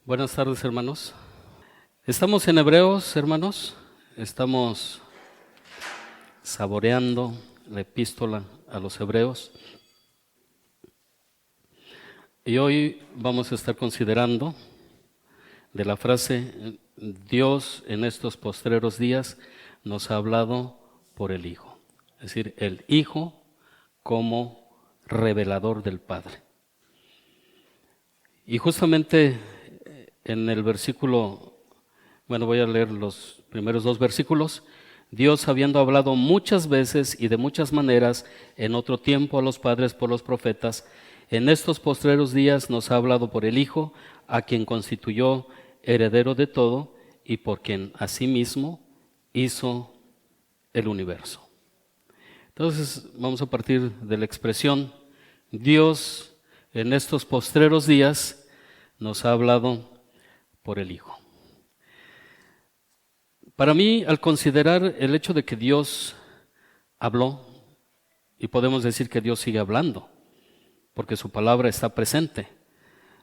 Buenas tardes, hermanos. Estamos en Hebreos, hermanos. Estamos saboreando la epístola a los Hebreos. Y hoy vamos a estar considerando de la frase: Dios en estos postreros días nos ha hablado por el Hijo. Es decir, el Hijo como revelador del Padre. Y justamente en el versículo, voy a leer los primeros dos versículos. Dios, habiendo hablado muchas veces y de muchas maneras en otro tiempo a los padres por los profetas, en estos postreros días nos ha hablado por el Hijo, a quien constituyó heredero de todo y por quien asimismo hizo el universo. Entonces vamos a partir de la expresión: Dios en estos postreros días nos ha hablado por el Hijo. Para mí, al considerar el hecho de que Dios habló, y podemos decir que Dios sigue hablando, porque su palabra está presente,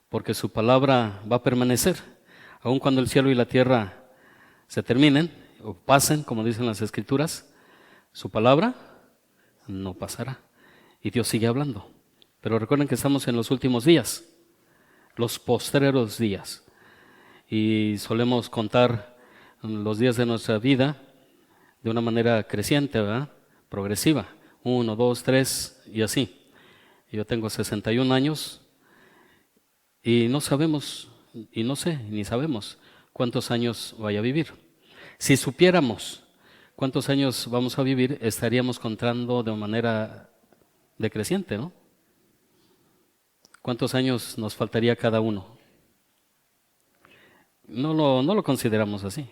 porque su palabra va a permanecer, aun cuando el cielo y la tierra se terminen o pasen, como dicen las Escrituras, su palabra no pasará, y Dios sigue hablando. Pero recuerden que estamos en los últimos días, los postreros días, y solemos contar los días de nuestra vida de una manera creciente, ¿verdad? Progresiva, 1, 2, 3 y así. Yo tengo 61 años y no sabemos, y no sé, ni sabemos cuántos años vaya a vivir. Si supiéramos cuántos años vamos a vivir, estaríamos contando de manera decreciente, ¿no? ¿Cuántos años nos faltaría a cada uno? No lo consideramos así.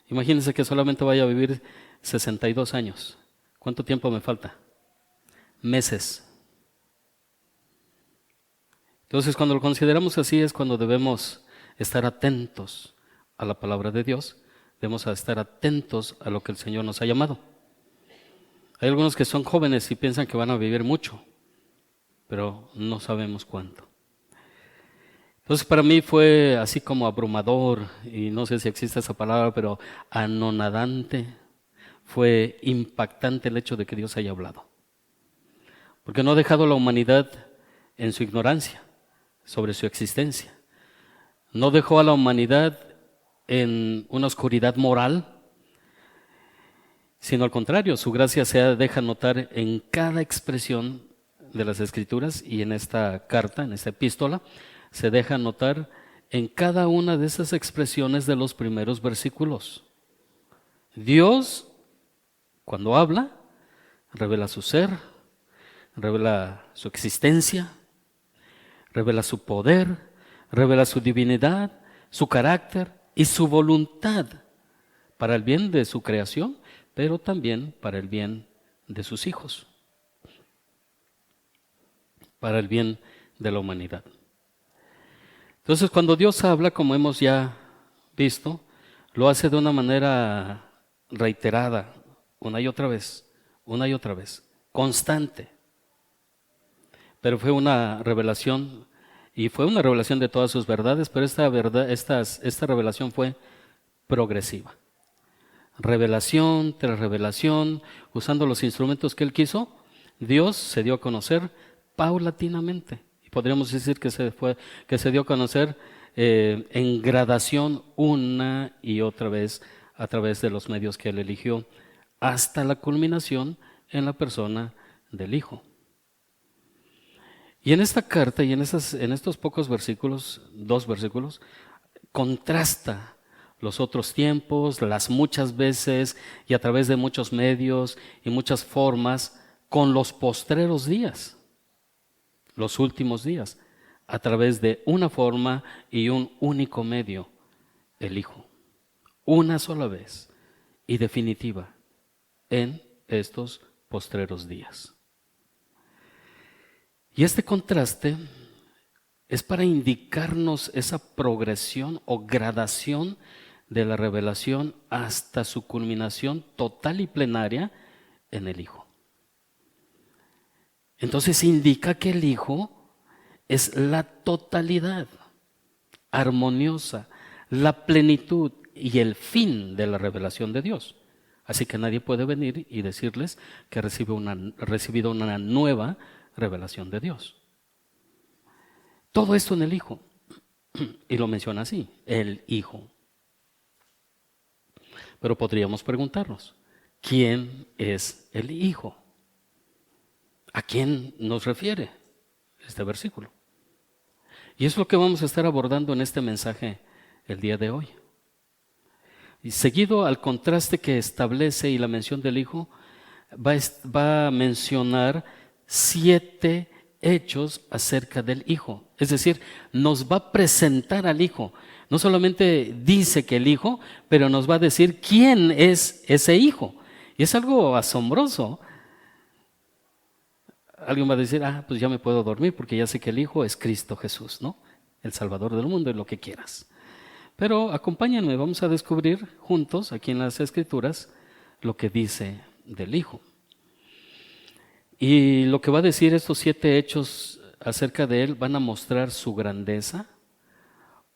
Imagínense que solamente vaya a vivir 62 años. ¿Cuánto tiempo me falta? Meses. Entonces, cuando lo consideramos así, es cuando debemos estar atentos a la palabra de Dios. Debemos estar atentos a lo que el Señor nos ha llamado. Hay algunos que son jóvenes y piensan que van a vivir mucho, pero no sabemos cuánto. Entonces, para mí fue así como abrumador, y no sé si existe esa palabra, pero anonadante. Fue impactante el hecho de que Dios haya hablado, porque no ha dejado a la humanidad en su ignorancia sobre su existencia. No dejó a la humanidad en una oscuridad moral, sino al contrario, su gracia se deja notar en cada expresión de las Escrituras, y en esta carta, en esta epístola, se deja notar en cada una de esas expresiones de los primeros versículos. Dios, cuando habla, revela su ser, revela su existencia, revela su poder, revela su divinidad, su carácter y su voluntad para el bien de su creación, pero también para el bien de sus hijos, para el bien de la humanidad. Entonces, cuando Dios habla, como hemos ya visto, lo hace de una manera reiterada, una y otra vez, constante. Pero fue una revelación, y fue una revelación de todas sus verdades, pero esta revelación fue progresiva. Revelación tras revelación, usando los instrumentos que Él quiso, Dios se dio a conocer paulatinamente. Y podríamos decir que se dio a conocer en gradación una y otra vez a través de los medios que Él eligió, hasta la culminación en la persona del Hijo. Y en esta carta y en estos pocos versículos, 2 versículos, contrasta los otros tiempos, las muchas veces y a través de muchos medios y muchas formas, con los postreros días, los últimos días, a través de una forma y un único medio, el Hijo. Una sola vez y definitiva en estos postreros días. Y este contraste es para indicarnos esa progresión o gradación de la revelación hasta su culminación total y plenaria en el Hijo. Entonces indica que el Hijo es la totalidad, armoniosa, la plenitud y el fin de la revelación de Dios. Así que nadie puede venir y decirles que ha recibido una nueva revelación de Dios. Todo esto en el Hijo. Y lo menciona así, el Hijo. Pero podríamos preguntarnos, ¿quién es el Hijo? ¿A quién nos refiere este versículo? Y es lo que vamos a estar abordando en este mensaje el día de hoy. Y seguido al contraste que establece y la mención del Hijo, va a mencionar 7 hechos acerca del Hijo. Es decir, nos va a presentar al Hijo. No solamente dice que el Hijo, pero nos va a decir quién es ese Hijo. Y es algo asombroso. Alguien va a decir, pues ya me puedo dormir porque ya sé que el Hijo es Cristo Jesús, ¿no? El Salvador del mundo y lo que quieras. Pero acompáñenme, vamos a descubrir juntos aquí en las Escrituras lo que dice del Hijo. Y lo que va a decir estos 7 hechos acerca de Él van a mostrar su grandeza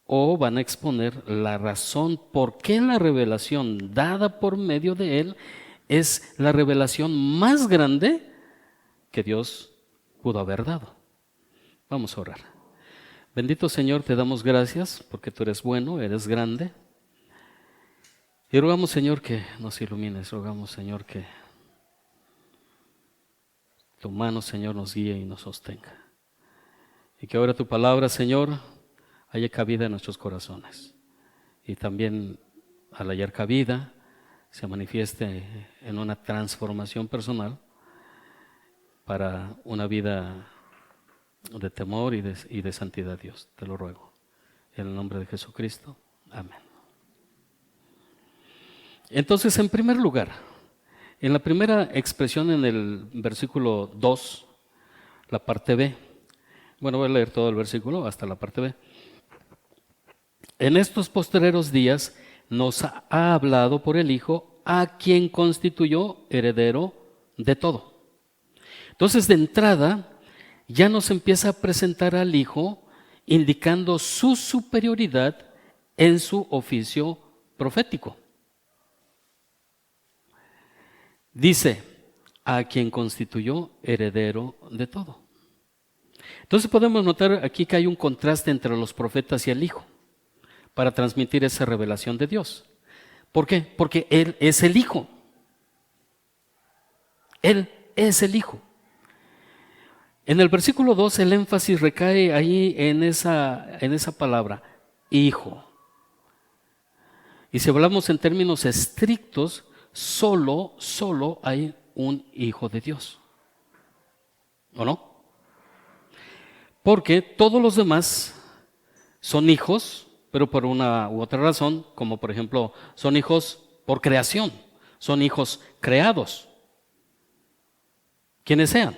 o van a exponer la razón por qué la revelación dada por medio de Él es la revelación más grande que Dios pudo haber dado. Vamos a orar. Bendito Señor, te damos gracias porque tú eres bueno, eres grande. Y rogamos, Señor, que nos ilumines, rogamos, Señor, que tu mano, Señor, nos guíe y nos sostenga. Y que ahora tu palabra, Señor, haya cabida en nuestros corazones. Y también al hallar cabida, se manifieste en una transformación personal para una vida de temor y de santidad, Dios. Te lo ruego. En el nombre de Jesucristo. Amén. Entonces, en primer lugar, en la primera expresión en el versículo 2, la parte B. Bueno, voy a leer todo el versículo hasta la parte B. En estos postreros días nos ha hablado por el Hijo, a quien constituyó heredero de todo. Entonces, de entrada, ya nos empieza a presentar al Hijo, indicando su superioridad en su oficio profético. Dice, a quien constituyó heredero de todo. Entonces podemos notar aquí que hay un contraste entre los profetas y el Hijo para transmitir esa revelación de Dios. ¿Por qué? Porque Él es el Hijo. Él es el Hijo. En el versículo 2 el énfasis recae ahí en esa palabra, Hijo. Y si hablamos en términos estrictos, solo hay un Hijo de Dios. ¿O no? Porque todos los demás son hijos, pero por una u otra razón, como por ejemplo, son hijos por creación, son hijos creados. Quienes sean,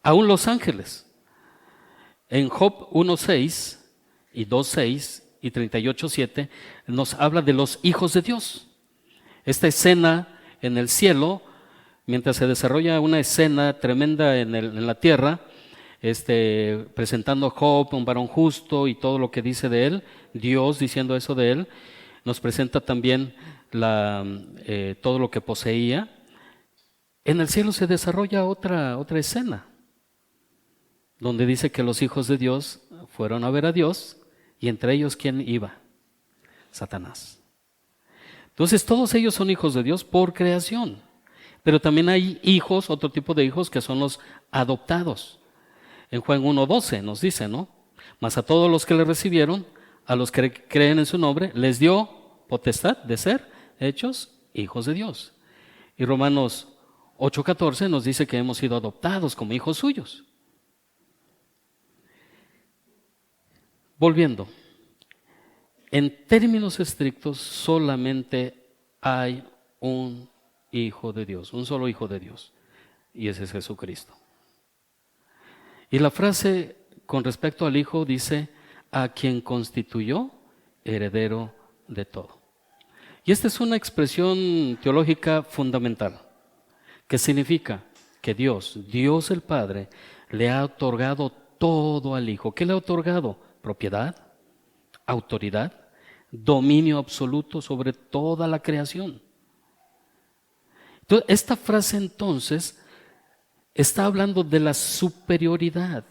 aún los ángeles. En Job 1:6 y 2:6 y 38:7 nos habla de los hijos de Dios. Esta escena en el cielo, mientras se desarrolla una escena tremenda en la tierra, presentando a Job, un varón justo y todo lo que dice de él, Dios diciendo eso de él, nos presenta también todo lo que poseía. En el cielo se desarrolla otra escena, donde dice que los hijos de Dios fueron a ver a Dios, y entre ellos, ¿quién iba? Satanás. Entonces todos ellos son hijos de Dios por creación, pero también hay hijos, otro tipo de hijos que son los adoptados. En Juan 1:12 nos dice, ¿no? Mas a todos los que le recibieron, a los que creen en su nombre, les dio potestad de ser hechos hijos de Dios. Y Romanos 8:14 nos dice que hemos sido adoptados como hijos suyos. Volviendo, en términos estrictos solamente hay un Hijo de Dios, un solo Hijo de Dios, y ese es Jesucristo. Y la frase con respecto al Hijo dice, a quien constituyó heredero de todo. Y esta es una expresión teológica fundamental, que significa que Dios el Padre, le ha otorgado todo al Hijo. ¿Qué le ha otorgado? Propiedad, autoridad, dominio absoluto sobre toda la creación. Entonces, esta frase entonces está hablando de la superioridad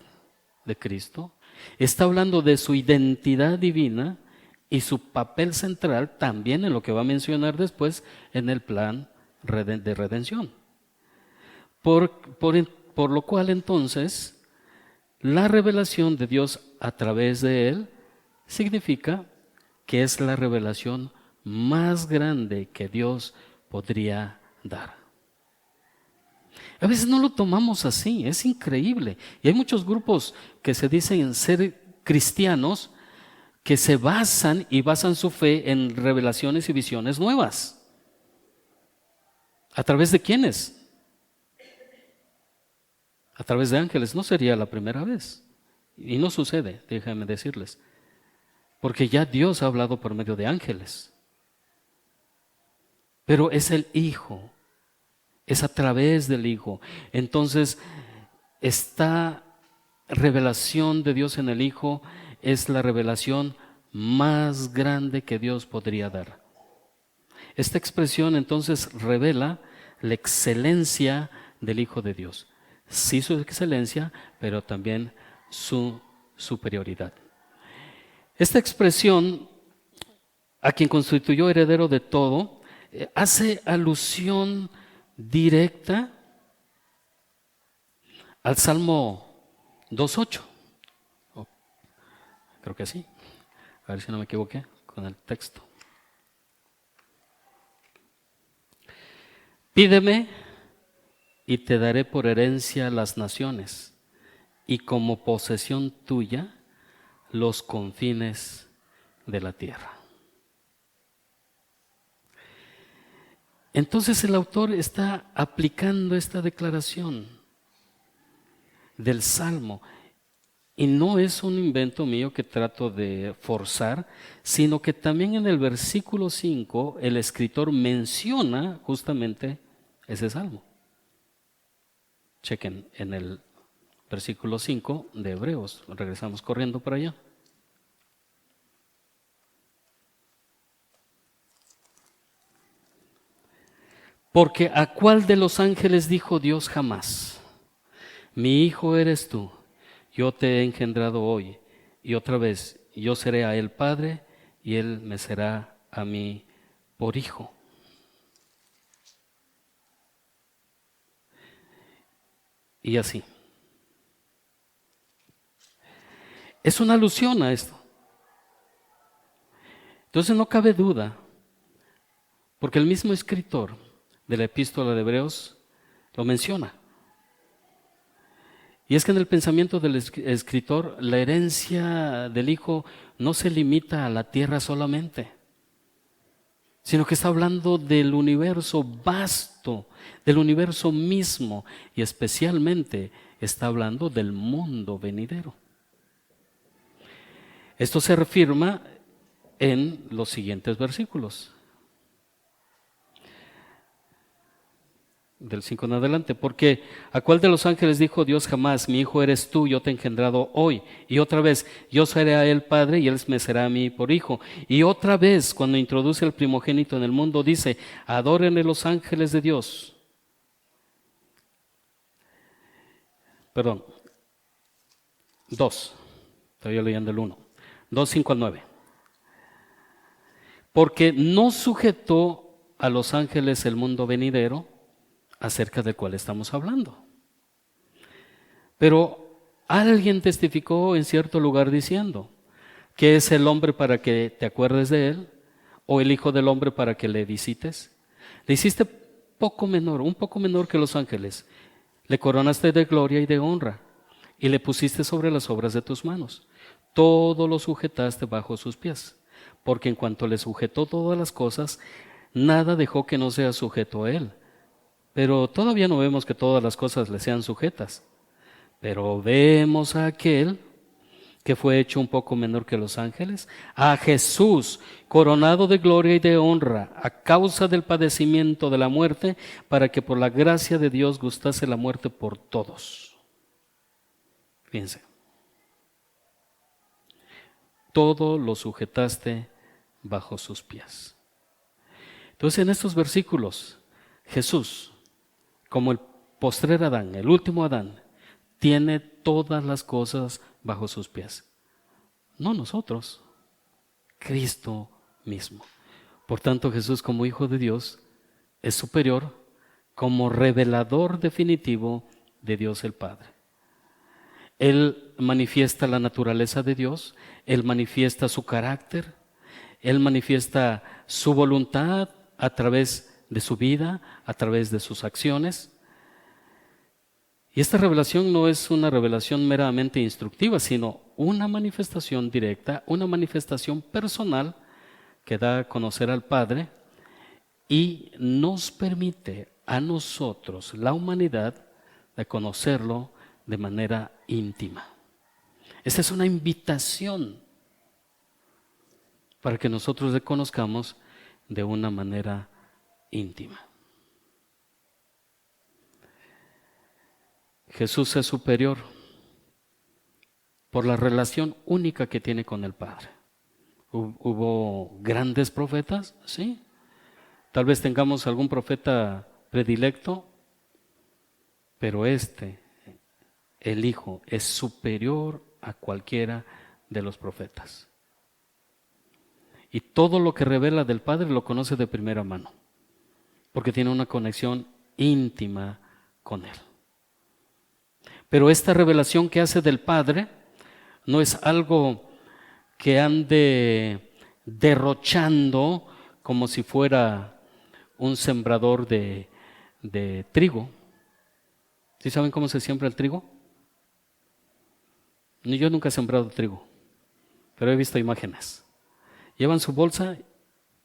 de Cristo, está hablando de su identidad divina y su papel central también en lo que va a mencionar después en el plan de redención. Por lo cual entonces la revelación de Dios a través de él significa que es la revelación más grande que Dios podría dar. A veces no lo tomamos así, es increíble. Y hay muchos grupos que se dicen ser cristianos que se basan su fe en revelaciones y visiones nuevas. ¿A través de quiénes? A través de ángeles. No sería la primera vez. Y no sucede, déjenme decirles. Porque ya Dios ha hablado por medio de ángeles. Pero es el Hijo. Es a través del Hijo. Entonces, esta revelación de Dios en el Hijo es la revelación más grande que Dios podría dar. Esta expresión entonces revela la excelencia del Hijo de Dios. Sí, su excelencia, pero también su superioridad. Esta expresión, a quien constituyó heredero de todo, hace alusión directa al Salmo 2.8. Creo que sí. A ver si no me equivoqué con el texto. Pídeme y te daré por herencia las naciones y como posesión tuya los confines de la tierra. Entonces el autor está aplicando esta declaración del Salmo y no es un invento mío que trato de forzar, sino que también en el versículo 5 el escritor menciona justamente ese Salmo. Chequen en el versículo 5 de Hebreos, regresamos corriendo para allá. Porque ¿a cuál de los ángeles dijo Dios jamás? Mi hijo eres tú, yo te he engendrado hoy. Y otra vez, yo seré a él padre y él me será a mí por hijo. Y así. Es una alusión a esto. Entonces no cabe duda, porque el mismo escritor de la epístola de Hebreos lo menciona. Y es que en el pensamiento del escritor, la herencia del Hijo no se limita a la tierra solamente, sino que está hablando del universo vasto, del universo mismo, y especialmente está hablando del mundo venidero. Esto se reafirma en los siguientes versículos. Del 5 en adelante, porque ¿a cuál de los ángeles dijo Dios jamás, mi hijo eres tú, yo te he engendrado hoy? Y otra vez, yo seré a él padre y él me será a mí por hijo. Y otra vez, cuando introduce el primogénito en el mundo, dice, adórenle los ángeles de Dios. Perdón, 2, estoy leyendo el 1, 2, 5 al 9. Porque no sujetó a los ángeles el mundo venidero, acerca del cual estamos hablando. Pero alguien testificó en cierto lugar diciendo, ¿qué es el hombre para que te acuerdes de él? ¿O el hijo del hombre para que le visites? Le hiciste un poco menor que los ángeles. Le coronaste de gloria y de honra y le pusiste sobre las obras de tus manos. Todo lo sujetaste bajo sus pies, porque en cuanto le sujetó todas las cosas, nada dejó que no sea sujeto a él. Pero todavía no vemos que todas las cosas le sean sujetas. Pero vemos a aquel que fue hecho un poco menor que los ángeles, a Jesús, coronado de gloria y de honra, a causa del padecimiento de la muerte, para que por la gracia de Dios gustase la muerte por todos. Fíjense. todo lo sujetaste bajo sus pies. Entonces, en estos versículos, Jesús, como el postrer Adán, el último Adán, tiene todas las cosas bajo sus pies. No nosotros, Cristo mismo. Por tanto, Jesús, como Hijo de Dios, es superior como revelador definitivo de Dios el Padre. Él manifiesta la naturaleza de Dios, Él manifiesta su carácter, Él manifiesta su voluntad a través de su vida, a través de sus acciones. Y esta revelación no es una revelación meramente instructiva, sino una manifestación directa, una manifestación personal que da a conocer al Padre y nos permite a nosotros, la humanidad, de conocerlo de manera íntima. Esta es una invitación para que nosotros le conozcamos de una manera íntima. Jesús es superior por la relación única que tiene con el Padre. ¿Hubo grandes profetas? Sí. Tal vez tengamos algún profeta predilecto, pero el Hijo, es superior a cualquiera de los profetas. Y todo lo que revela del Padre lo conoce de primera mano, porque tiene una conexión íntima con Él. Pero esta revelación que hace del Padre no es algo que ande derrochando como si fuera un sembrador de trigo. ¿Sí saben cómo se siembra el trigo? Yo nunca he sembrado trigo, pero he visto imágenes. Llevan su bolsa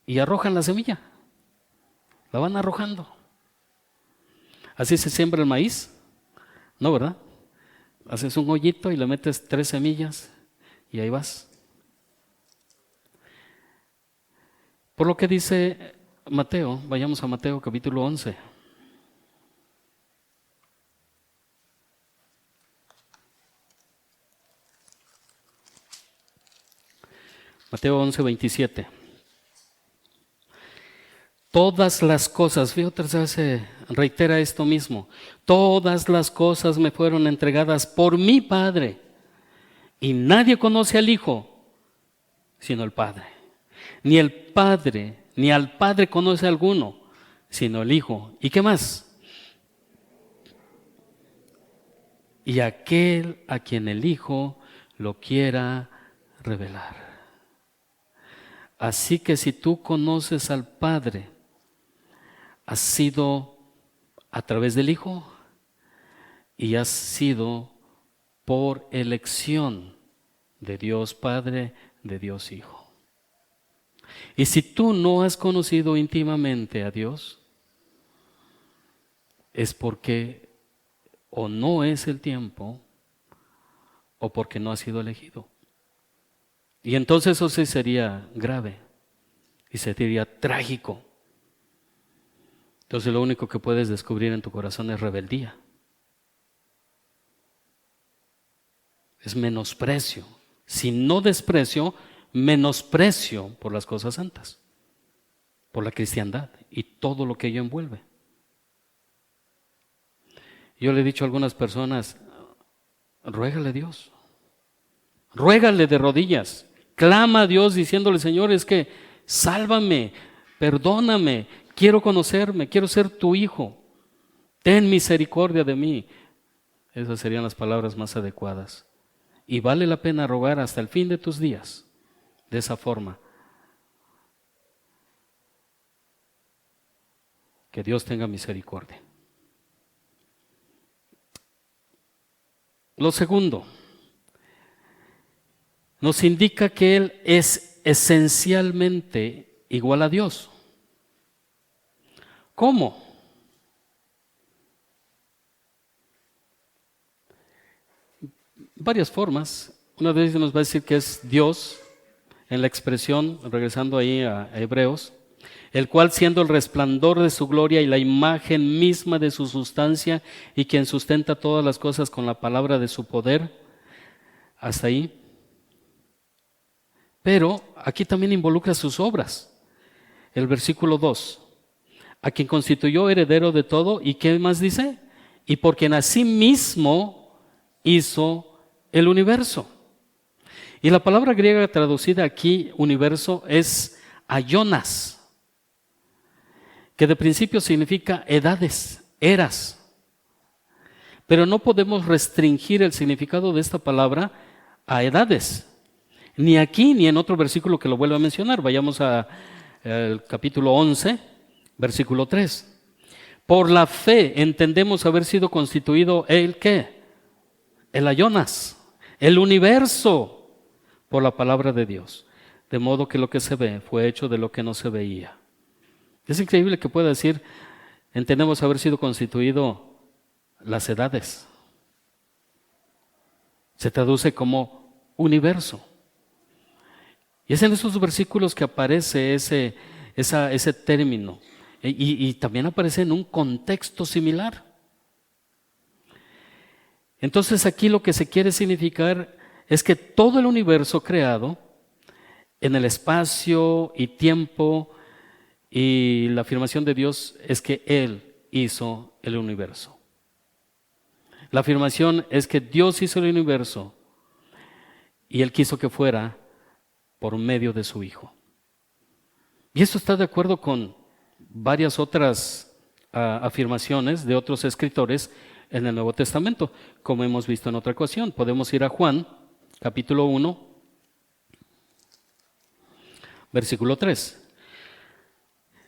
y arrojan la semilla. La van arrojando. ¿Así se siembra el maíz? No, ¿verdad? Haces un hoyito y le metes 3 semillas y ahí vas. Por lo que dice Mateo, vayamos a Mateo capítulo 11. Mateo 11, 27. Todas las cosas, fíjate, otra vez se reitera esto mismo. Todas las cosas me fueron entregadas por mi Padre. Y nadie conoce al Hijo, sino el Padre. Ni el Padre, ni al Padre conoce a alguno, sino el Hijo. ¿Y qué más? Y aquel a quien el Hijo lo quiera revelar. Así que si tú conoces al Padre, has sido a través del Hijo y has sido por elección de Dios Padre, de Dios Hijo. Y si tú no has conocido íntimamente a Dios, es porque o no es el tiempo o porque no has sido elegido. Y entonces eso sí sería grave y sería trágico. Entonces lo único que puedes descubrir en tu corazón es rebeldía. Es menosprecio. Si no desprecio, menosprecio por las cosas santas, por la cristiandad y todo lo que ello envuelve. Yo le he dicho a algunas personas, ruégale a Dios. Ruégale de rodillas. Clama a Dios diciéndole, Señor, es que sálvame, perdóname, quiero conocerme, quiero ser tu hijo. Ten misericordia de mí. Esas serían las palabras más adecuadas. Y vale la pena rogar hasta el fin de tus días, de esa forma. Que Dios tenga misericordia. Lo segundo, nos indica que Él es esencialmente igual a Dios. ¿Cómo? Varias formas. Una de ellas nos va a decir que es Dios, en la expresión, regresando ahí a Hebreos, el cual siendo el resplandor de su gloria y la imagen misma de su sustancia y quien sustenta todas las cosas con la palabra de su poder, hasta ahí. pero aquí también involucra sus obras. El versículo 2, a quien constituyó heredero de todo, ¿y qué más dice? Y por quien asimismo hizo el universo. Y la palabra griega traducida aquí, universo, es aionas, que de principio significa edades, eras. Pero no podemos restringir el significado de esta palabra a edades, ni aquí ni en otro versículo que lo vuelva a mencionar. Vayamos al capítulo 11, versículo 3. Por la fe entendemos haber sido constituido el ¿qué? El aionas, el universo, por la palabra de Dios. De modo que lo que se ve fue hecho de lo que no se veía. Es increíble que pueda decir, entendemos haber sido constituido las edades. Se traduce como universo. Y es en esos versículos que aparece ese término. Y también aparece en un contexto similar. Entonces aquí lo que se quiere significar es que todo el universo creado en el espacio y tiempo, y la afirmación de Dios es que Él hizo el universo. La afirmación es que Dios hizo el universo y Él quiso que fuera por medio de su Hijo. Y esto está de acuerdo con varias otras afirmaciones de otros escritores en el Nuevo Testamento, como hemos visto en otra ocasión. Podemos ir a Juan, capítulo 1, versículo 3.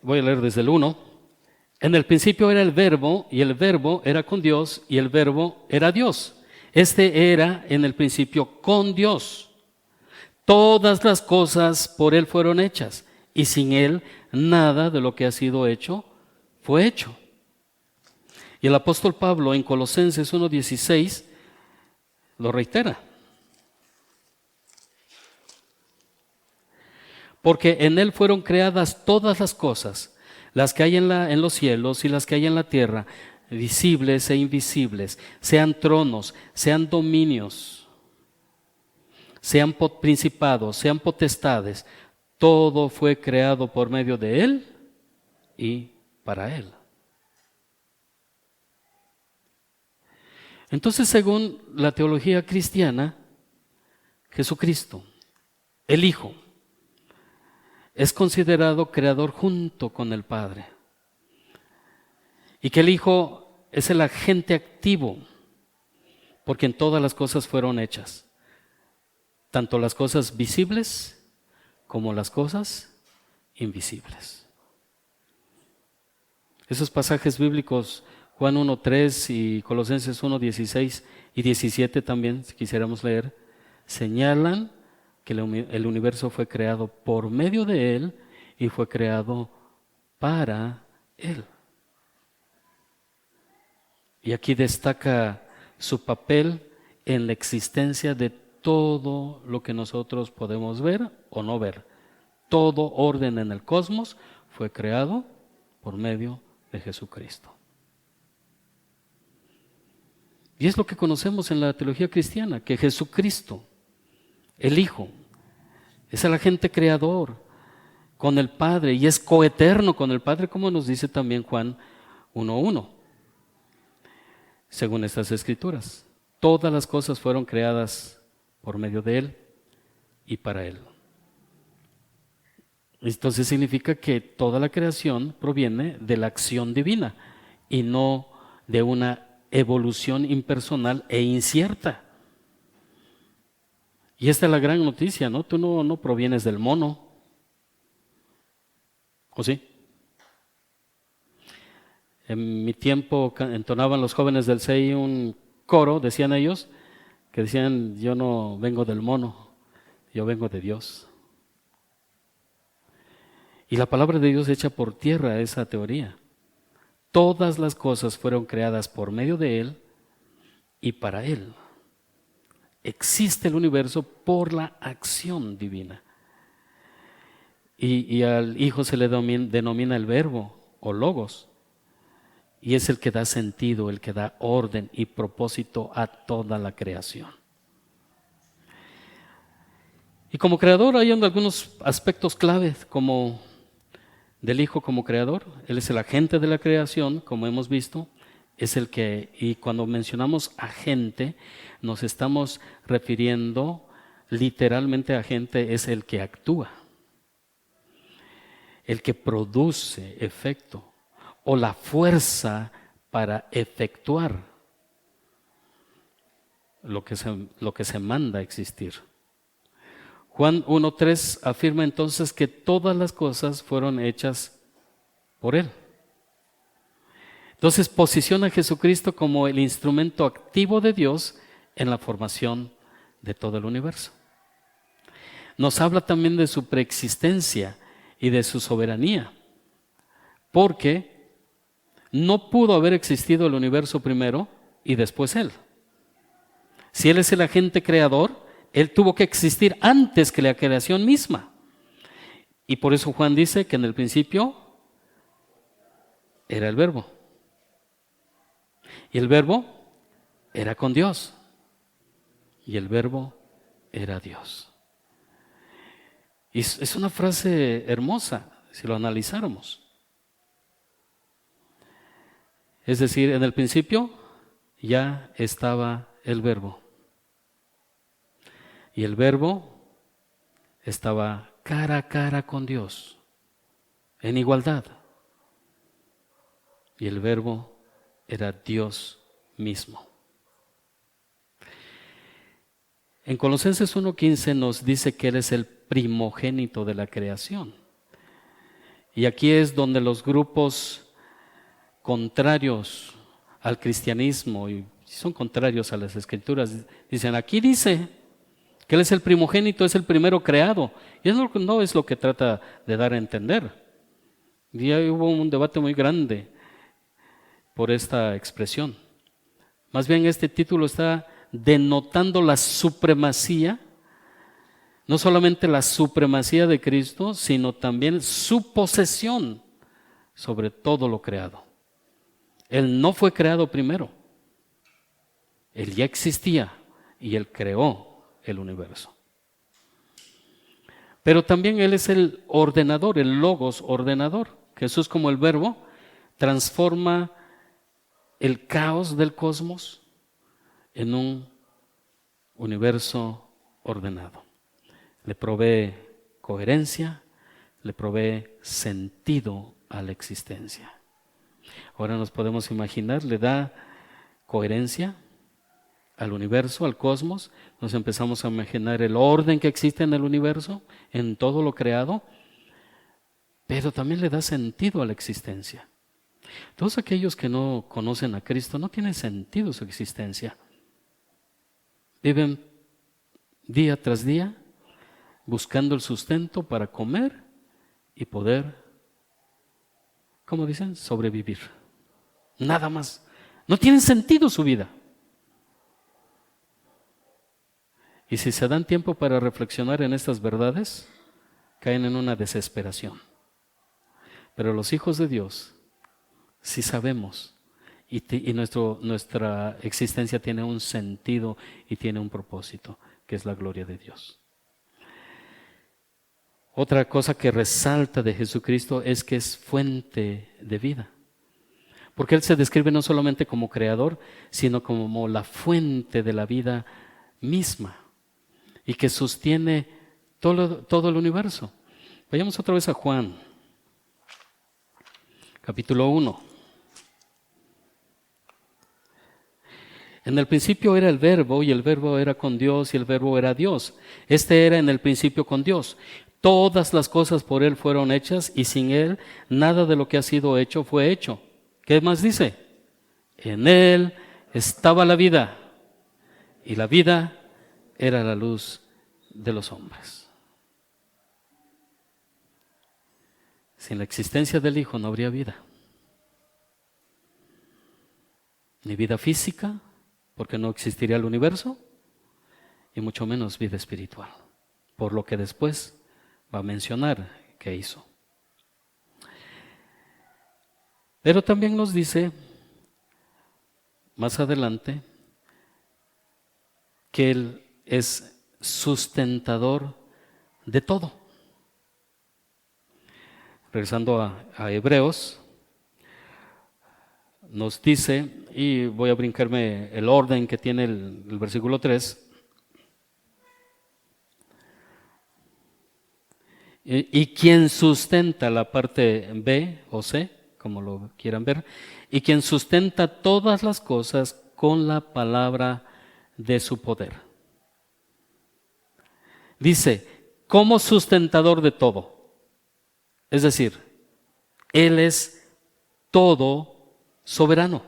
Voy a leer desde el 1. En el principio era el Verbo, y el Verbo era con Dios, y el Verbo era Dios. Este era en el principio con Dios. Todas las cosas por Él fueron hechas, y sin Él nada de lo que ha sido hecho fue hecho. Y el apóstol Pablo en Colosenses 1:16 lo reitera. Porque en Él fueron creadas todas las cosas, las que hay en los cielos y las que hay en la tierra, visibles e invisibles, sean tronos, sean dominios, sean principados, sean potestades, todo fue creado por medio de Él y para Él. Entonces, según la teología cristiana, Jesucristo, el Hijo, es considerado creador junto con el Padre. Y que el Hijo es el agente activo, porque en todas las cosas fueron hechas, tanto las cosas visibles como las cosas invisibles. Esos pasajes bíblicos, Juan 1:3 y Colosenses 1:16 y 17 también, si quisiéramos leer, señalan que el universo fue creado por medio de Él y fue creado para Él. Y aquí destaca su papel en la existencia de todo lo que nosotros podemos ver o no ver. Todo orden en el cosmos fue creado por medio de Jesucristo. Y es lo que conocemos en la teología cristiana, que Jesucristo, el Hijo, es el agente creador con el Padre y es coeterno con el Padre, como nos dice también Juan 1:1. Según estas escrituras, todas las cosas fueron creadas por medio de Él y para Él. Entonces significa que toda la creación proviene de la acción divina y no de una evolución impersonal e incierta. Y esta es la gran noticia, ¿no? Tú no provienes del mono, ¿o sí? En mi tiempo entonaban los jóvenes del CEI un coro, decían ellos, que decían, yo no vengo del mono, yo vengo de Dios. Y la palabra de Dios echa por tierra esa teoría. Todas las cosas fueron creadas por medio de Él y para Él. Existe el universo por la acción divina. Y al Hijo se le denomina el Verbo o Logos. Y es el que da sentido, el que da orden y propósito a toda la creación. Y como creador hay algunos aspectos claves como del Hijo como creador. Él es el agente de la creación, como hemos visto. Es el que, y cuando mencionamos agente, nos estamos refiriendo literalmente a agente, es el que actúa, el que produce efecto o la fuerza para efectuar lo que se manda a existir. Juan 1:3 afirma entonces que todas las cosas fueron hechas por Él. Entonces posiciona a Jesucristo como el instrumento activo de Dios en la formación de todo el universo. Nos habla también de su preexistencia y de su soberanía, porque no pudo haber existido el universo primero y después Él. Si Él es el agente creador, Él tuvo que existir antes que la creación misma. Y por eso Juan dice que en el principio era el Verbo. Y el Verbo era con Dios. Y el Verbo era Dios. Y es una frase hermosa, si lo analizáramos. Es decir, en el principio ya estaba el Verbo. Y el Verbo estaba cara a cara con Dios, en igualdad. Y el Verbo era Dios mismo. En Colosenses 1:15 nos dice que Él es el primogénito de la creación. Y aquí es donde los grupos contrarios al cristianismo, y son contrarios a las Escrituras, dicen, aquí dice que Él es el primogénito, es el primero creado. Y eso no es lo que trata de dar a entender. Y ahí hubo un debate muy grande por esta expresión. Más bien este título está denotando la supremacía, no solamente la supremacía de Cristo, sino también su posesión sobre todo lo creado. Él no fue creado primero. Él ya existía y Él creó el universo. Pero también Él es el ordenador, el logos ordenador. Jesús como el Verbo transforma el caos del cosmos en un universo ordenado. Le provee coherencia, le provee sentido a la existencia. Ahora nos podemos imaginar, le da coherencia al universo, al cosmos. Nos empezamos a imaginar el orden que existe en el universo, en todo lo creado, pero también le da sentido a la existencia. Todos aquellos que no conocen a Cristo no tienen sentido su existencia. Viven día tras día buscando el sustento para comer y poder, como dicen, sobrevivir. Nada más. No tienen sentido su vida. Y si se dan tiempo para reflexionar en estas verdades, caen en una desesperación. Pero los hijos de Dios, si sabemos, y nuestra existencia tiene un sentido y tiene un propósito, que es la gloria de Dios. Otra cosa que resalta de Jesucristo es que es fuente de vida. Porque Él se describe no solamente como creador, sino como la fuente de la vida misma y que sostiene todo el universo. Vayamos otra vez a Juan, capítulo 1. En el principio era el Verbo, y el Verbo era con Dios, y el Verbo era Dios. Este era en el principio con Dios. Todas las cosas por Él fueron hechas, y sin Él nada de lo que ha sido hecho fue hecho. ¿Qué más dice? En Él estaba la vida, y la vida era la luz de los hombres. Sin la existencia del Hijo no habría vida. Ni vida física, porque no existiría el universo, y mucho menos vida espiritual, por lo que después va a mencionar que hizo. Pero también nos dice más adelante que Él es sustentador de todo. Regresando a Hebreos, nos dice, y voy a brincarme el orden que tiene el versículo 3, y quien sustenta la parte B o C, como lo quieran ver, y quien sustenta todas las cosas con la palabra de su poder. Dice, como sustentador de todo. Es decir, Él es todo soberano,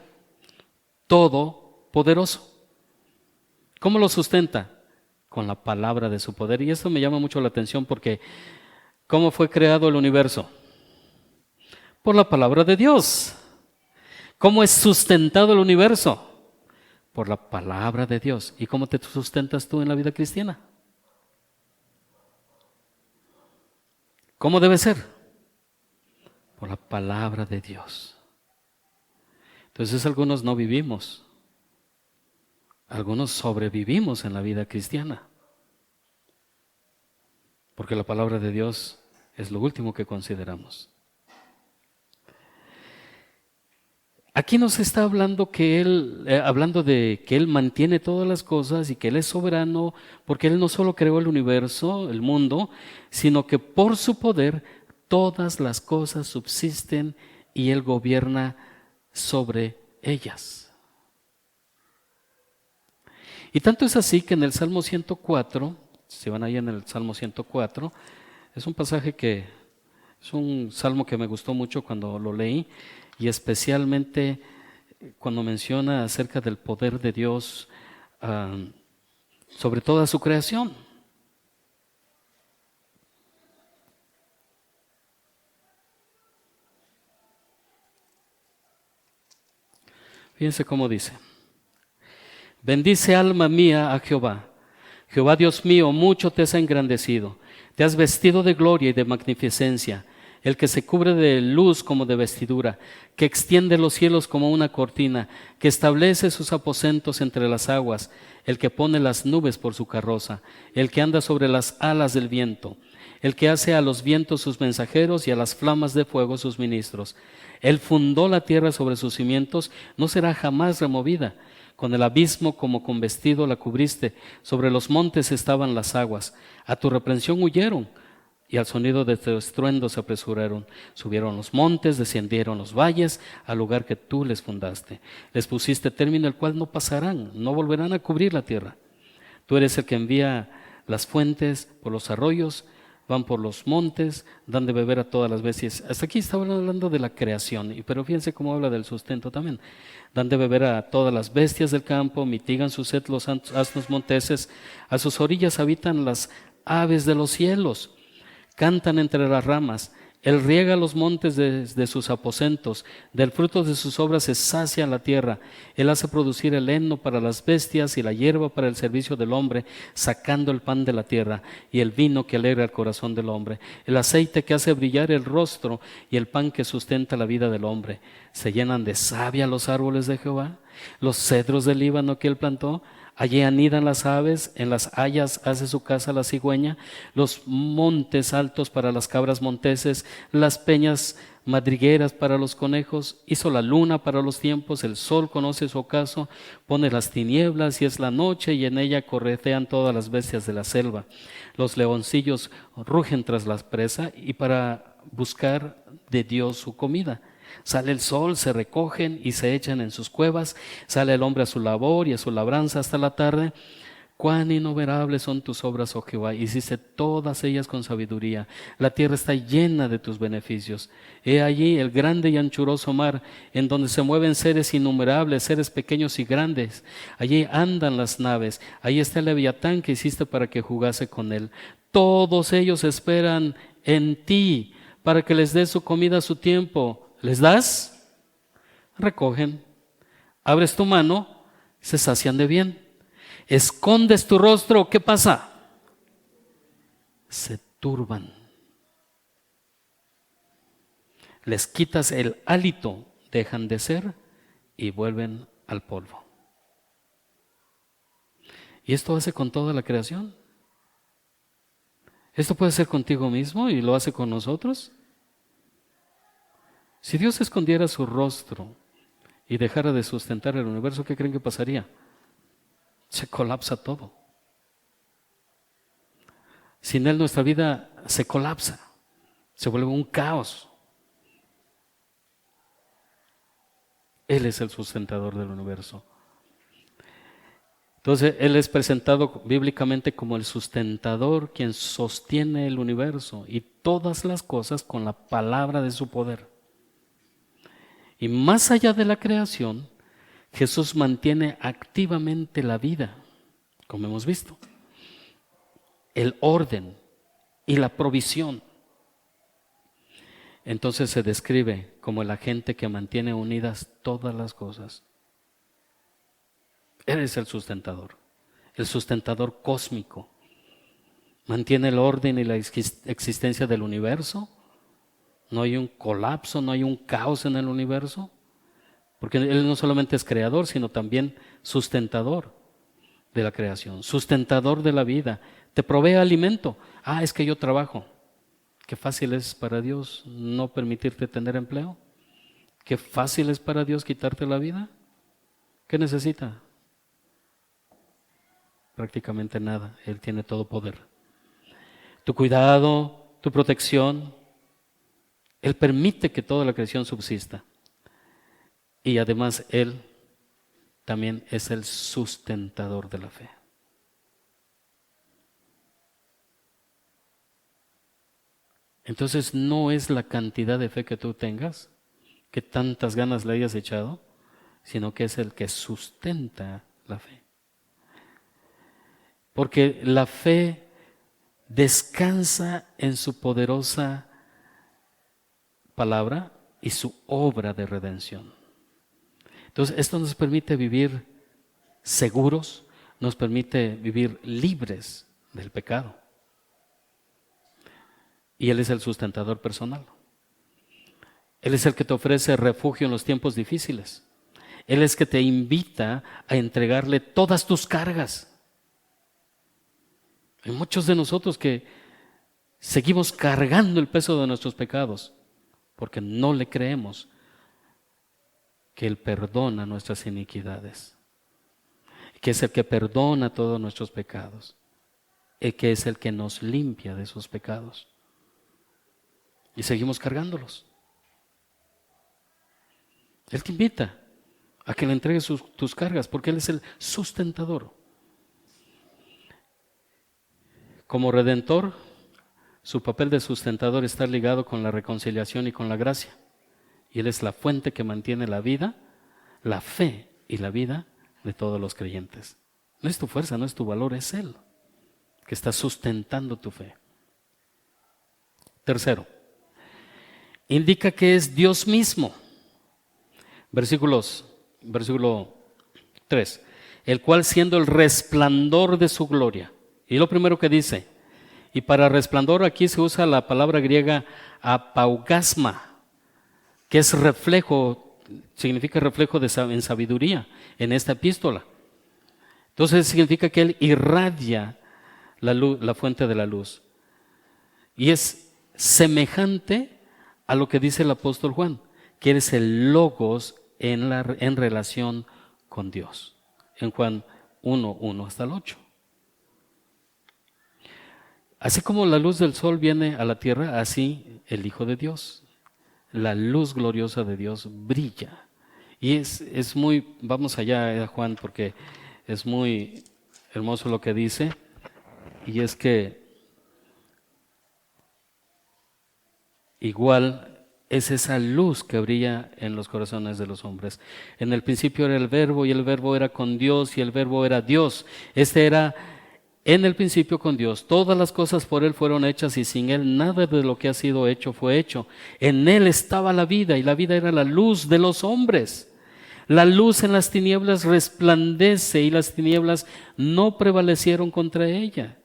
todo poderoso. ¿Cómo lo sustenta? Con la palabra de su poder. Y esto me llama mucho la atención porque ¿cómo fue creado el universo? Por la palabra de Dios. ¿Cómo es sustentado el universo? Por la palabra de Dios. ¿Y cómo te sustentas tú en la vida cristiana? ¿Cómo debe ser? Por la palabra de Dios. Entonces algunos no vivimos, algunos sobrevivimos en la vida cristiana, porque la palabra de Dios es lo último que consideramos. Aquí nos está hablando hablando de que Él mantiene todas las cosas y que Él es soberano, porque Él no solo creó el universo, el mundo, sino que por su poder todas las cosas subsisten y Él gobierna sobre ellas. Y tanto es así que en el Salmo 104, si van ahí en el Salmo 104, es un pasaje que es un salmo que me gustó mucho cuando lo leí, y especialmente cuando menciona acerca del poder de Dios sobre toda su creación. Fíjense cómo dice: bendice alma mía a Jehová. Jehová Dios mío, mucho te has engrandecido. Te has vestido de gloria y de magnificencia. El que se cubre de luz como de vestidura, que extiende los cielos como una cortina, que establece sus aposentos entre las aguas, el que pone las nubes por su carroza, el que anda sobre las alas del viento, el que hace a los vientos sus mensajeros y a las flamas de fuego sus ministros. Él fundó la tierra sobre sus cimientos, no será jamás removida. Con el abismo como con vestido la cubriste, sobre los montes estaban las aguas. A tu reprensión huyeron, y al sonido de tu estruendo se apresuraron. Subieron los montes, descendieron los valles, al lugar que tú les fundaste. Les pusiste término el cual no pasarán, no volverán a cubrir la tierra. Tú eres el que envía las fuentes por los arroyos, van por los montes, dan de beber a todas las bestias. Hasta aquí estaba hablando de la creación, pero fíjense cómo habla del sustento también. Dan de beber a todas las bestias del campo, mitigan su sed los asnos monteses, a sus orillas habitan las aves de los cielos, cantan entre las ramas. Él riega los montes de sus aposentos, del fruto de sus obras se sacia la tierra. Él hace producir el heno para las bestias y la hierba para el servicio del hombre, sacando el pan de la tierra y el vino que alegra el corazón del hombre, el aceite que hace brillar el rostro y el pan que sustenta la vida del hombre. Se llenan de savia los árboles de Jehová, los cedros del Líbano que él plantó. Allí anidan las aves, en las hayas hace su casa la cigüeña, los montes altos para las cabras monteses, las peñas madrigueras para los conejos. Hizo la luna para los tiempos, el sol conoce su ocaso, pone las tinieblas y es la noche, y en ella corretean todas las bestias de la selva. Los leoncillos rugen tras la presa y para buscar de Dios su comida. Sale el sol, se recogen y se echan en sus cuevas. Sale el hombre a su labor y a su labranza hasta la tarde. Cuán innumerables son tus obras, oh Jehová, hiciste todas ellas con sabiduría. La tierra está llena de tus beneficios. He allí el grande y anchuroso mar, en donde se mueven seres innumerables, seres pequeños y grandes. Allí andan las naves. Allí está el leviatán que hiciste para que jugase con él. Todos ellos esperan en ti para que les des su comida a su tiempo. ¿Les das? Recogen. Abres tu mano, se sacian de bien. Escondes tu rostro, ¿qué pasa? Se turban. Les quitas el hálito, dejan de ser y vuelven al polvo. Y esto hace con toda la creación. ¿Esto puede ser contigo mismo y lo hace con nosotros? Si Dios escondiera su rostro y dejara de sustentar el universo, ¿qué creen que pasaría? Se colapsa todo. Sin Él nuestra vida se colapsa, se vuelve un caos. Él es el sustentador del universo. Entonces, Él es presentado bíblicamente como el sustentador, quien sostiene el universo y todas las cosas con la palabra de su poder. Y más allá de la creación, Jesús mantiene activamente la vida, como hemos visto, el orden y la provisión. Entonces se describe como el agente que mantiene unidas todas las cosas. Él es el sustentador cósmico. Mantiene el orden y la existencia del universo. No hay un colapso, no hay un caos en el universo. Porque Él no solamente es creador, sino también sustentador de la creación, sustentador de la vida. Te provee alimento. Es que yo trabajo. Qué fácil es para Dios no permitirte tener empleo. Qué fácil es para Dios quitarte la vida. ¿Qué necesita? Prácticamente nada. Él tiene todo poder. Tu cuidado, tu protección. Él permite que toda la creación subsista. Y además Él también es el sustentador de la fe. Entonces no es la cantidad de fe que tú tengas, que tantas ganas le hayas echado, sino que es el que sustenta la fe. Porque la fe descansa en su poderosa palabra y su obra de redención. Entonces esto nos permite vivir seguros, nos permite vivir libres del pecado. Y Él es el sustentador personal. Él es el que te ofrece refugio en los tiempos difíciles. Él es el que te invita a entregarle todas tus cargas. Hay muchos de nosotros que seguimos cargando el peso de nuestros pecados porque no le creemos que Él perdona nuestras iniquidades, que es el que perdona todos nuestros pecados, y que es el que nos limpia de esos pecados. Y seguimos cargándolos. Él te invita a que le entregues tus cargas, porque Él es el sustentador. Como redentor, su papel de sustentador está ligado con la reconciliación y con la gracia. Y Él es la fuente que mantiene la vida, la fe y la vida de todos los creyentes. No es tu fuerza, no es tu valor, es Él que está sustentando tu fe. Tercero, indica que es Dios mismo. Versículo 3. El cual siendo el resplandor de su gloria. Y lo primero que dice, y para resplandor aquí se usa la palabra griega apaugasma, que es reflejo, significa reflejo en sabiduría en esta epístola. Entonces significa que Él irradia la luz, la fuente de la luz. Y es semejante a lo que dice el apóstol Juan, que eres el logos en relación con Dios. En Juan 1:1 hasta el 8. Así como la luz del sol viene a la tierra, así el Hijo de Dios, la luz gloriosa de Dios brilla. Y es muy, vamos allá Juan, porque es muy hermoso lo que dice, y es que igual es esa luz que brilla en los corazones de los hombres. En el principio era el Verbo, y el Verbo era con Dios, y el Verbo era Dios. Este era en el principio con Dios. Todas las cosas por Él fueron hechas, y sin Él nada de lo que ha sido hecho fue hecho. En Él estaba la vida, y la vida era la luz de los hombres. La luz en las tinieblas resplandece, y las tinieblas no prevalecieron contra ella.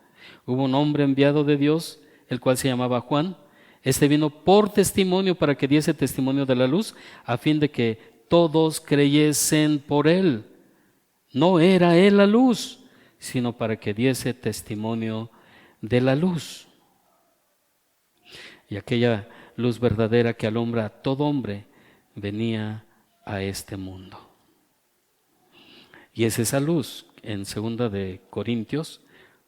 Hubo un hombre enviado de Dios, el cual se llamaba Juan. Este vino por testimonio, para que diese testimonio de la luz, a fin de que todos creyesen por Él. No era Él la luz, sino para que diese testimonio de la luz. Y aquella luz verdadera que alumbra a todo hombre venía a este mundo. Y es esa luz en 2 de Corintios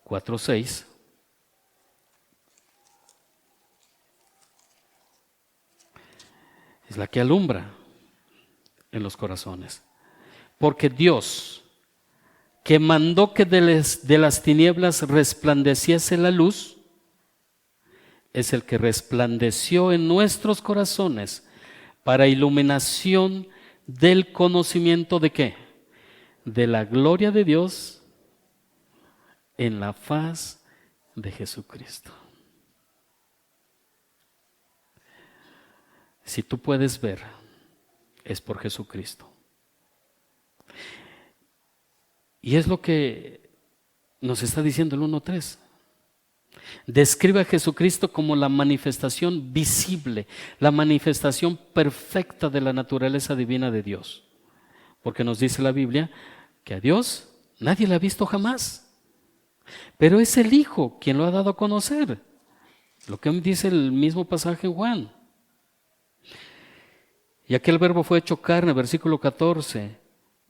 4:6. Es la que alumbra en los corazones. Porque Dios, que mandó que de las tinieblas resplandeciese la luz, es el que resplandeció en nuestros corazones para iluminación del conocimiento de ¿qué? De la gloria de Dios en la faz de Jesucristo. Si tú puedes ver, es por Jesucristo. Y es lo que nos está diciendo el 1:3. Describe a Jesucristo como la manifestación visible, la manifestación perfecta de la naturaleza divina de Dios. Porque nos dice la Biblia que a Dios nadie le ha visto jamás. Pero es el Hijo quien lo ha dado a conocer. Lo que dice el mismo pasaje en Juan. Y aquel verbo fue hecho carne, versículo 14,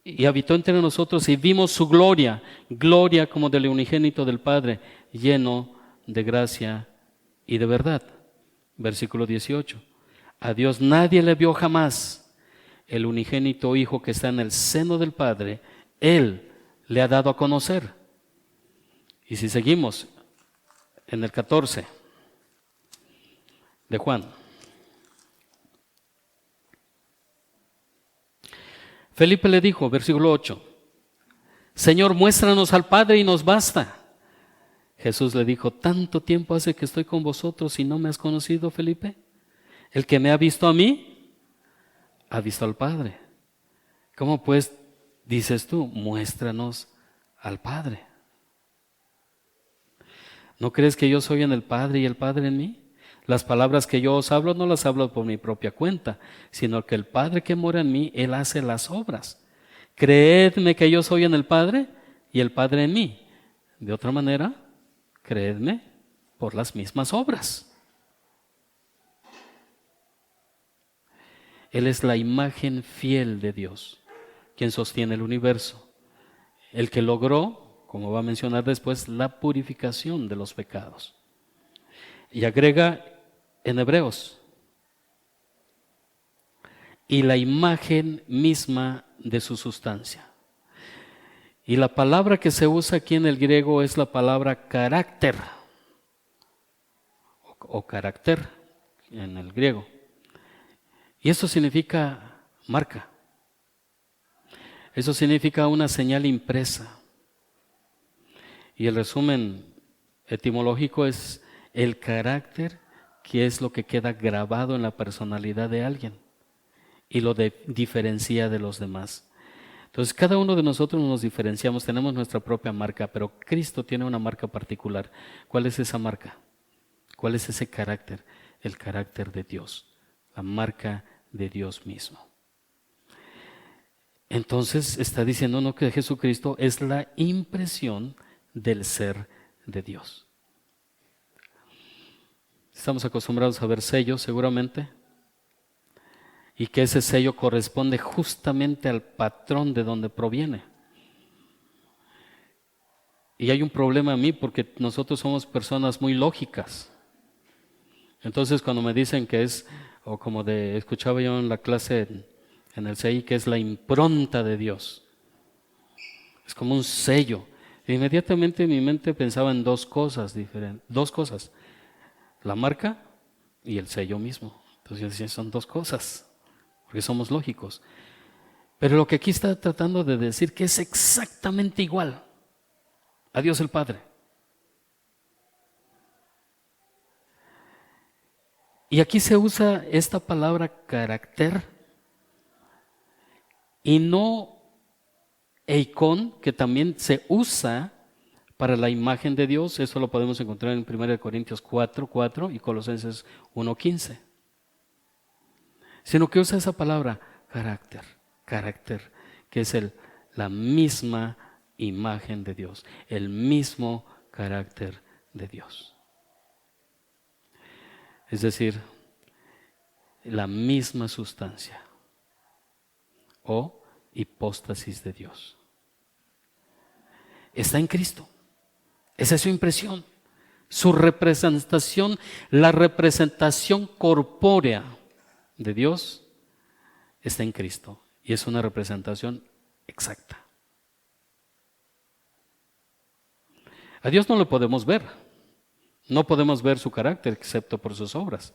y habitó entre nosotros y vimos su gloria, gloria como del unigénito del Padre, lleno de gracia y de verdad. Versículo 18. A Dios nadie le vio jamás. El unigénito Hijo que está en el seno del Padre, Él le ha dado a conocer. Y si seguimos en el 14 de Juan. Felipe le dijo, versículo 8, Señor, muéstranos al Padre y nos basta. Jesús le dijo, ¿tanto tiempo hace que estoy con vosotros y no me has conocido, Felipe? El que me ha visto a mí, ha visto al Padre. ¿Cómo pues dices tú, muéstranos al Padre? ¿No crees que yo soy en el Padre y el Padre en mí? Las palabras que yo os hablo no las hablo por mi propia cuenta, sino que el Padre que mora en mí, Él hace las obras. Creedme que yo soy en el Padre y el Padre en mí. De otra manera, creedme por las mismas obras. Él es la imagen fiel de Dios, quien sostiene el universo, el que logró, como va a mencionar después, la purificación de los pecados. Y agrega en Hebreos, y la imagen misma de su sustancia. Y la palabra que se usa aquí en el griego es la palabra carácter, o carácter en el griego. Y eso significa marca. Eso significa una señal impresa. Y el resumen etimológico es el carácter, que es lo que queda grabado en la personalidad de alguien y lo diferencia de los demás. Entonces, cada uno de nosotros nos diferenciamos, tenemos nuestra propia marca, pero Cristo tiene una marca particular. ¿Cuál es esa marca? ¿Cuál es ese carácter? El carácter de Dios, la marca de Dios mismo. Entonces, está diciendo que Jesucristo es la impresión del ser de Dios. Estamos acostumbrados a ver sellos, seguramente, y que ese sello corresponde justamente al patrón de donde proviene. Y hay un problema en mí porque nosotros somos personas muy lógicas. Entonces, cuando me dicen que es, o como escuchaba yo en la clase en el CI, que es la impronta de Dios, es como un sello. E inmediatamente mi mente pensaba en dos cosas diferentes, la marca y el sello mismo. Entonces yo decía, son dos cosas, porque somos lógicos. Pero lo que aquí está tratando de decir que es exactamente igual a Dios el Padre. Y aquí se usa esta palabra carácter y no eikon, que también se usa para la imagen de Dios. Eso lo podemos encontrar en 1 Corintios 4:4 y Colosenses 1:15. Sino que usa esa palabra carácter, que es la misma imagen de Dios, el mismo carácter de Dios. es decir, la misma sustancia o hipóstasis de Dios. Está en Cristo. Esa es su impresión, su representación, la representación corpórea de Dios está en Cristo y es una representación exacta. A Dios no lo podemos ver, no podemos ver su carácter excepto por sus obras,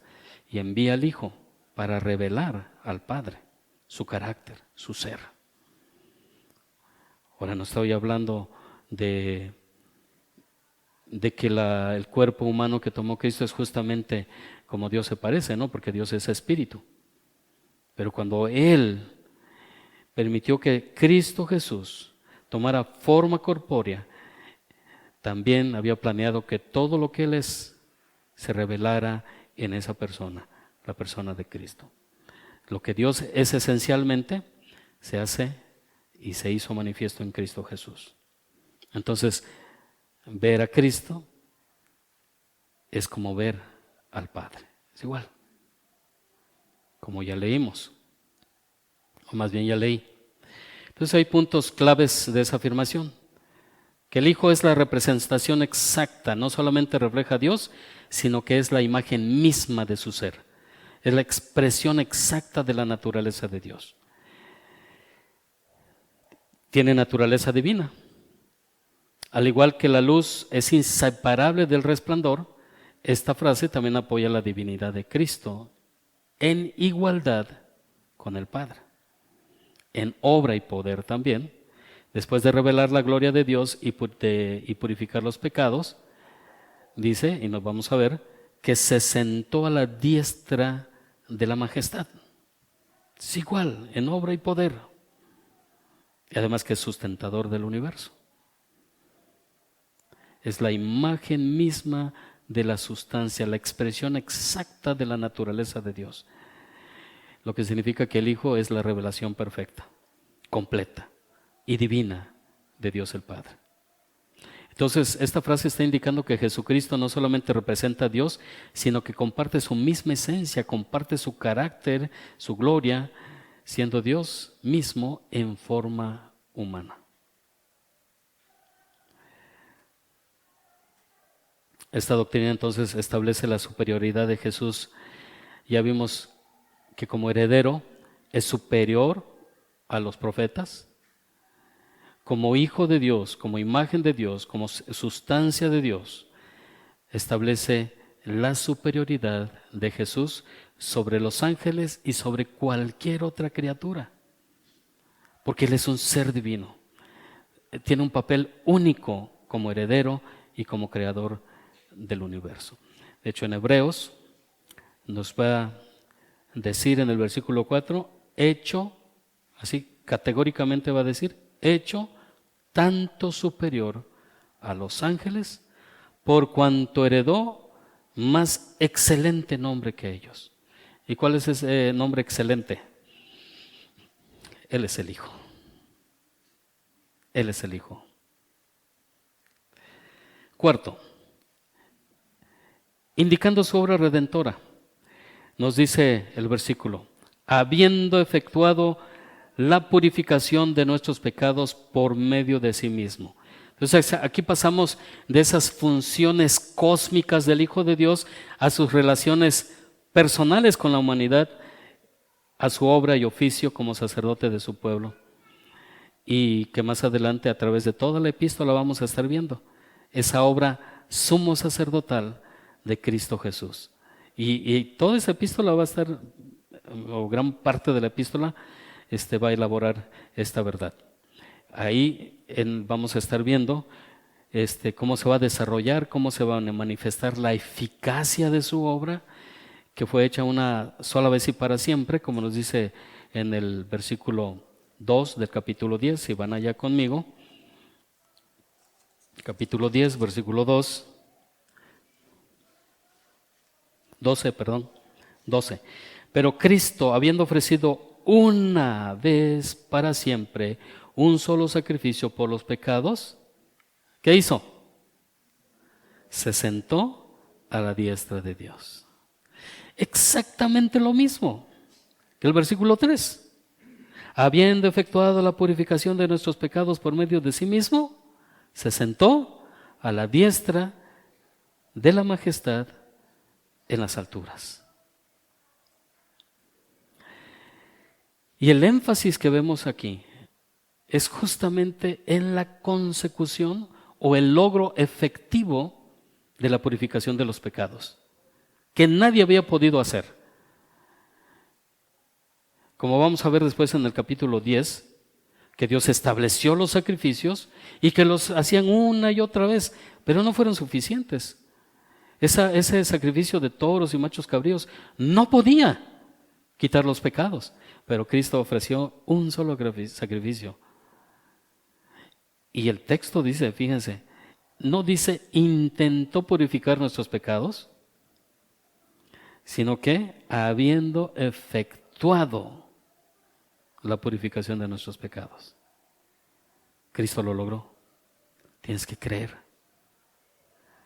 y envía al Hijo para revelar al Padre su carácter, su ser. Ahora no estoy hablando de que el cuerpo humano que tomó Cristo es justamente como Dios se parece, ¿no? Porque Dios es espíritu. Pero cuando Él permitió que Cristo Jesús tomara forma corpórea, también había planeado que todo lo que Él es se revelara en esa persona, la persona de Cristo. Lo que Dios es esencialmente se hace y se hizo manifiesto en Cristo Jesús. Entonces, ver a Cristo es como ver al Padre. Es igual, como ya leímos, o más bien ya leí. Entonces hay puntos claves de esa afirmación. Que el Hijo es la representación exacta, no solamente refleja a Dios, sino que es la imagen misma de su ser. Es la expresión exacta de la naturaleza de Dios. Tiene naturaleza divina. Al igual que la luz es inseparable del resplandor, esta frase también apoya la divinidad de Cristo en igualdad con el Padre. En obra y poder también. Después de revelar la gloria de Dios y purificar los pecados, dice, y nos vamos a ver, que se sentó a la diestra de la majestad. Es igual, en obra y poder. Y además que es sustentador del universo. Es la imagen misma de la sustancia, la expresión exacta de la naturaleza de Dios. Lo que significa que el Hijo es la revelación perfecta, completa y divina de Dios el Padre. Entonces, esta frase está indicando que Jesucristo no solamente representa a Dios, sino que comparte su misma esencia, comparte su carácter, su gloria, siendo Dios mismo en forma humana. Esta doctrina entonces establece la superioridad de Jesús. Ya vimos que como heredero es superior a los profetas. Como hijo de Dios, como imagen de Dios, como sustancia de Dios, establece la superioridad de Jesús sobre los ángeles y sobre cualquier otra criatura. Porque Él es un ser divino. Tiene un papel único como heredero y como creador del universo. De hecho, en Hebreos nos va a decir en el versículo 4, hecho, así categóricamente va a decir, hecho tanto superior a los ángeles, por cuanto heredó más excelente nombre que ellos. ¿Y cuál es ese nombre excelente? Él es el Hijo. Él es el Hijo. Cuarto, indicando su obra redentora, nos dice el versículo, habiendo efectuado la purificación de nuestros pecados por medio de sí mismo. Entonces aquí pasamos de esas funciones cósmicas del Hijo de Dios a sus relaciones personales con la humanidad, a su obra y oficio como sacerdote de su pueblo. Y que más adelante a través de toda la epístola vamos a estar viendo esa obra sumo sacerdotal de Cristo Jesús. Y toda esa epístola va a estar, o gran parte de la epístola, va a elaborar esta verdad. Ahí vamos a estar viendo cómo se va a desarrollar, cómo se va a manifestar la eficacia de su obra, que fue hecha una sola vez y para siempre, como nos dice en el versículo 2 del capítulo 10, si van allá conmigo. Capítulo 10, versículo 12. Pero Cristo, habiendo ofrecido una vez para siempre un solo sacrificio por los pecados, ¿qué hizo? Se sentó a la diestra de Dios. Exactamente lo mismo que el versículo 3. Habiendo efectuado la purificación de nuestros pecados por medio de sí mismo, se sentó a la diestra de la majestad en las alturas. Y el énfasis que vemos aquí es justamente en la consecución o el logro efectivo de la purificación de los pecados, que nadie había podido hacer. Como vamos a ver después en el capítulo 10, que Dios estableció los sacrificios y que los hacían una y otra vez, pero no fueron suficientes. Ese sacrificio de toros y machos cabríos no podía quitar los pecados, pero Cristo ofreció un solo sacrificio. Y el texto dice, fíjense, no dice intentó purificar nuestros pecados, sino que habiendo efectuado la purificación de nuestros pecados. Cristo lo logró. Tienes que creer.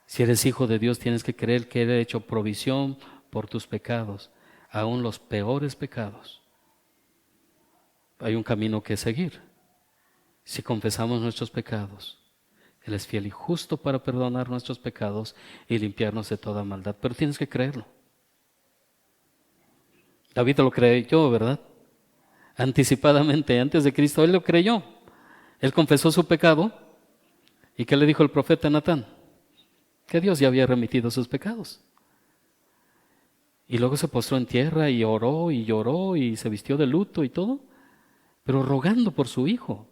Si eres hijo de Dios, tienes que creer que Él ha hecho provisión por tus pecados, aún los peores pecados. Hay un camino que seguir. Si confesamos nuestros pecados, Él es fiel y justo para perdonar nuestros pecados y limpiarnos de toda maldad. Pero tienes que creerlo. David lo creyó, ¿verdad? Anticipadamente, antes de Cristo, él lo creyó. Él confesó su pecado. ¿Y qué le dijo el profeta Natán? Que Dios ya había remitido sus pecados. Y luego se postró en tierra y oró y lloró y se vistió de luto y todo, pero rogando por su hijo,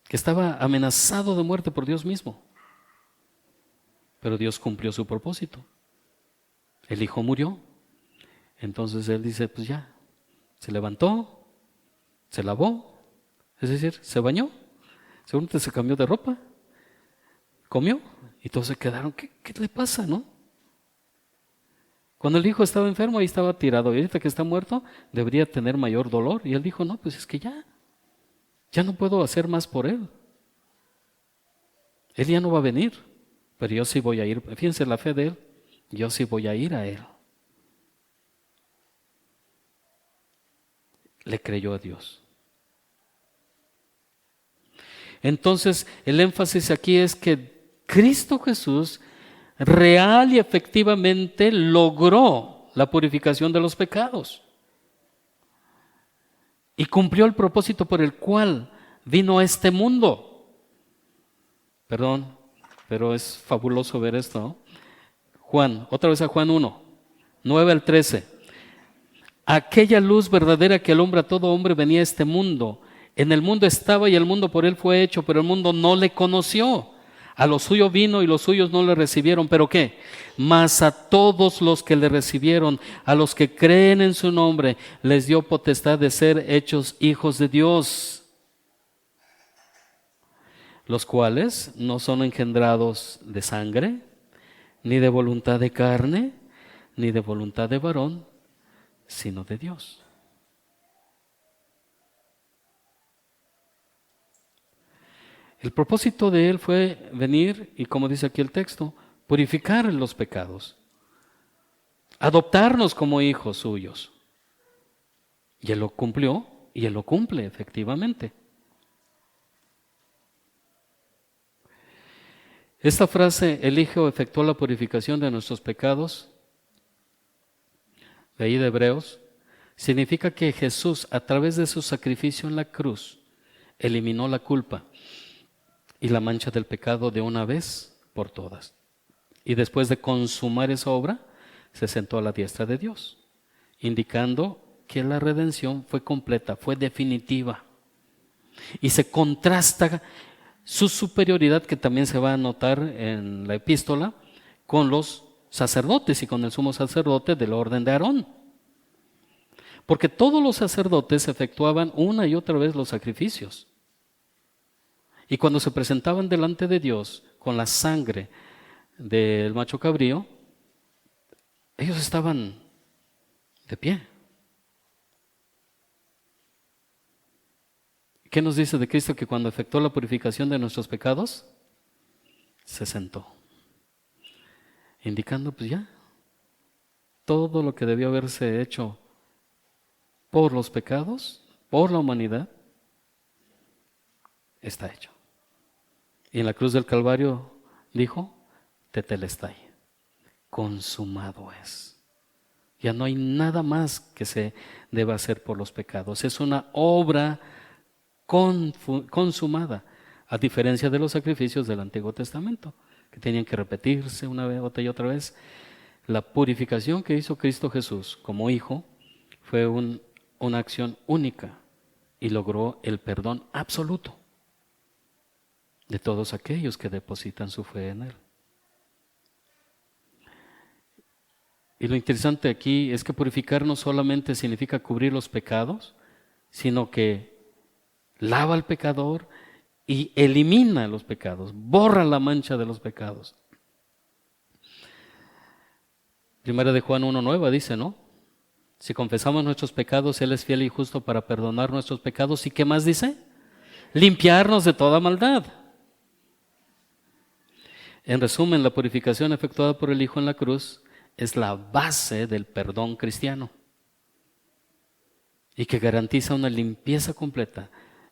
que estaba amenazado de muerte por Dios mismo. Pero Dios cumplió su propósito. El hijo murió. Entonces él dice, pues ya, se levantó, se lavó, es decir, se bañó, seguramente se cambió de ropa, comió y todos se quedaron, ¿qué le pasa, no? Cuando el hijo estaba enfermo, ahí estaba tirado, y ahorita que está muerto, debería tener mayor dolor. Y él dijo, no, pues es que ya no puedo hacer más por él. Él ya no va a venir, pero yo sí voy a ir. Fíjense la fe de él, yo sí voy a ir a él. Le creyó a Dios. Entonces, el énfasis aquí es que Cristo Jesús real y efectivamente logró la purificación de los pecados y cumplió el propósito por el cual vino a este mundo. Perdón, pero es fabuloso ver esto, ¿no? Juan, otra vez a Juan 1, 9 al 13. Aquella luz verdadera que alumbra a todo hombre venía a este mundo. En el mundo estaba y el mundo por él fue hecho, pero el mundo no le conoció. A lo suyo vino y los suyos no le recibieron. ¿Pero qué? Mas a todos los que le recibieron, a los que creen en su nombre, les dio potestad de ser hechos hijos de Dios, los cuales no son engendrados de sangre, ni de voluntad de carne, ni de voluntad de varón, sino de Dios. El propósito de Él fue venir y, como dice aquí el texto, purificar los pecados, adoptarnos como hijos suyos. Y Él lo cumplió y Él lo cumple efectivamente. Esta frase, el Hijo efectuó la purificación de nuestros pecados, de ahí de Hebreos, significa que Jesús, a través de su sacrificio en la cruz, eliminó la culpa y la mancha del pecado de una vez por todas. Y después de consumar esa obra, se sentó a la diestra de Dios, indicando que la redención fue completa, fue definitiva. Y se contrasta su superioridad, que también se va a notar en la epístola, con los sacerdotes y con el sumo sacerdote del orden de Aarón. Porque todos los sacerdotes efectuaban una y otra vez los sacrificios. Y cuando se presentaban delante de Dios con la sangre del macho cabrío, ellos estaban de pie. ¿Qué nos dice de Cristo? Que cuando efectuó la purificación de nuestros pecados, se sentó, indicando, pues ya todo lo que debió haberse hecho por los pecados, por la humanidad, está hecho. Y en la cruz del Calvario dijo, tetelestai, consumado es. Ya no hay nada más que se deba hacer por los pecados. Es una obra consumada, a diferencia de los sacrificios del Antiguo Testamento, que tenían que repetirse una vez, otra y otra vez. La purificación que hizo Cristo Jesús como Hijo fue una acción única y logró el perdón absoluto de todos aquellos que depositan su fe en Él. Y lo interesante aquí es que purificar no solamente significa cubrir los pecados, sino que lava al pecador y elimina los pecados, borra la mancha de los pecados. Primera de Juan 1:9 dice, ¿no? Si confesamos nuestros pecados, Él es fiel y justo para perdonar nuestros pecados. ¿Y qué más dice? Limpiarnos de toda maldad. En resumen, la purificación efectuada por el Hijo en la cruz es la base del perdón cristiano y que garantiza una limpieza completa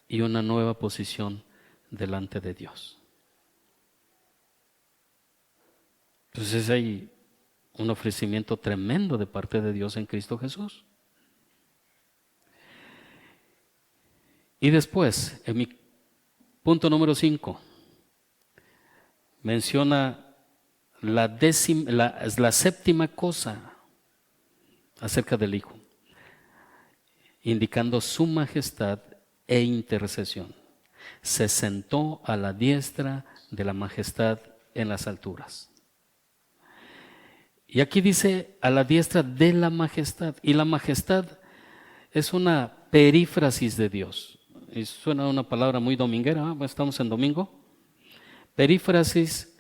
y una nueva posición delante de Dios. Entonces hay un ofrecimiento tremendo de parte de Dios en Cristo Jesús. Y después, en mi punto número 5, menciona la séptima cosa acerca del Hijo, indicando su majestad e intercesión. Se sentó a la diestra de la majestad en las alturas. Y aquí dice a la diestra de la majestad. Y la majestad es una perífrasis de Dios. Y suena una palabra muy dominguera, estamos en domingo. Perífrasis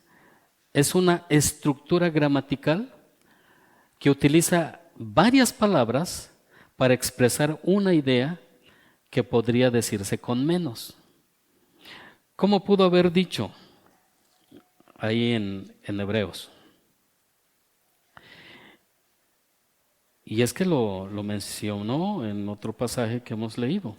es una estructura gramatical que utiliza varias palabras para expresar una idea que podría decirse con menos. ¿Cómo pudo haber dicho ahí en Hebreos? Y es que lo mencionó en otro pasaje que hemos leído.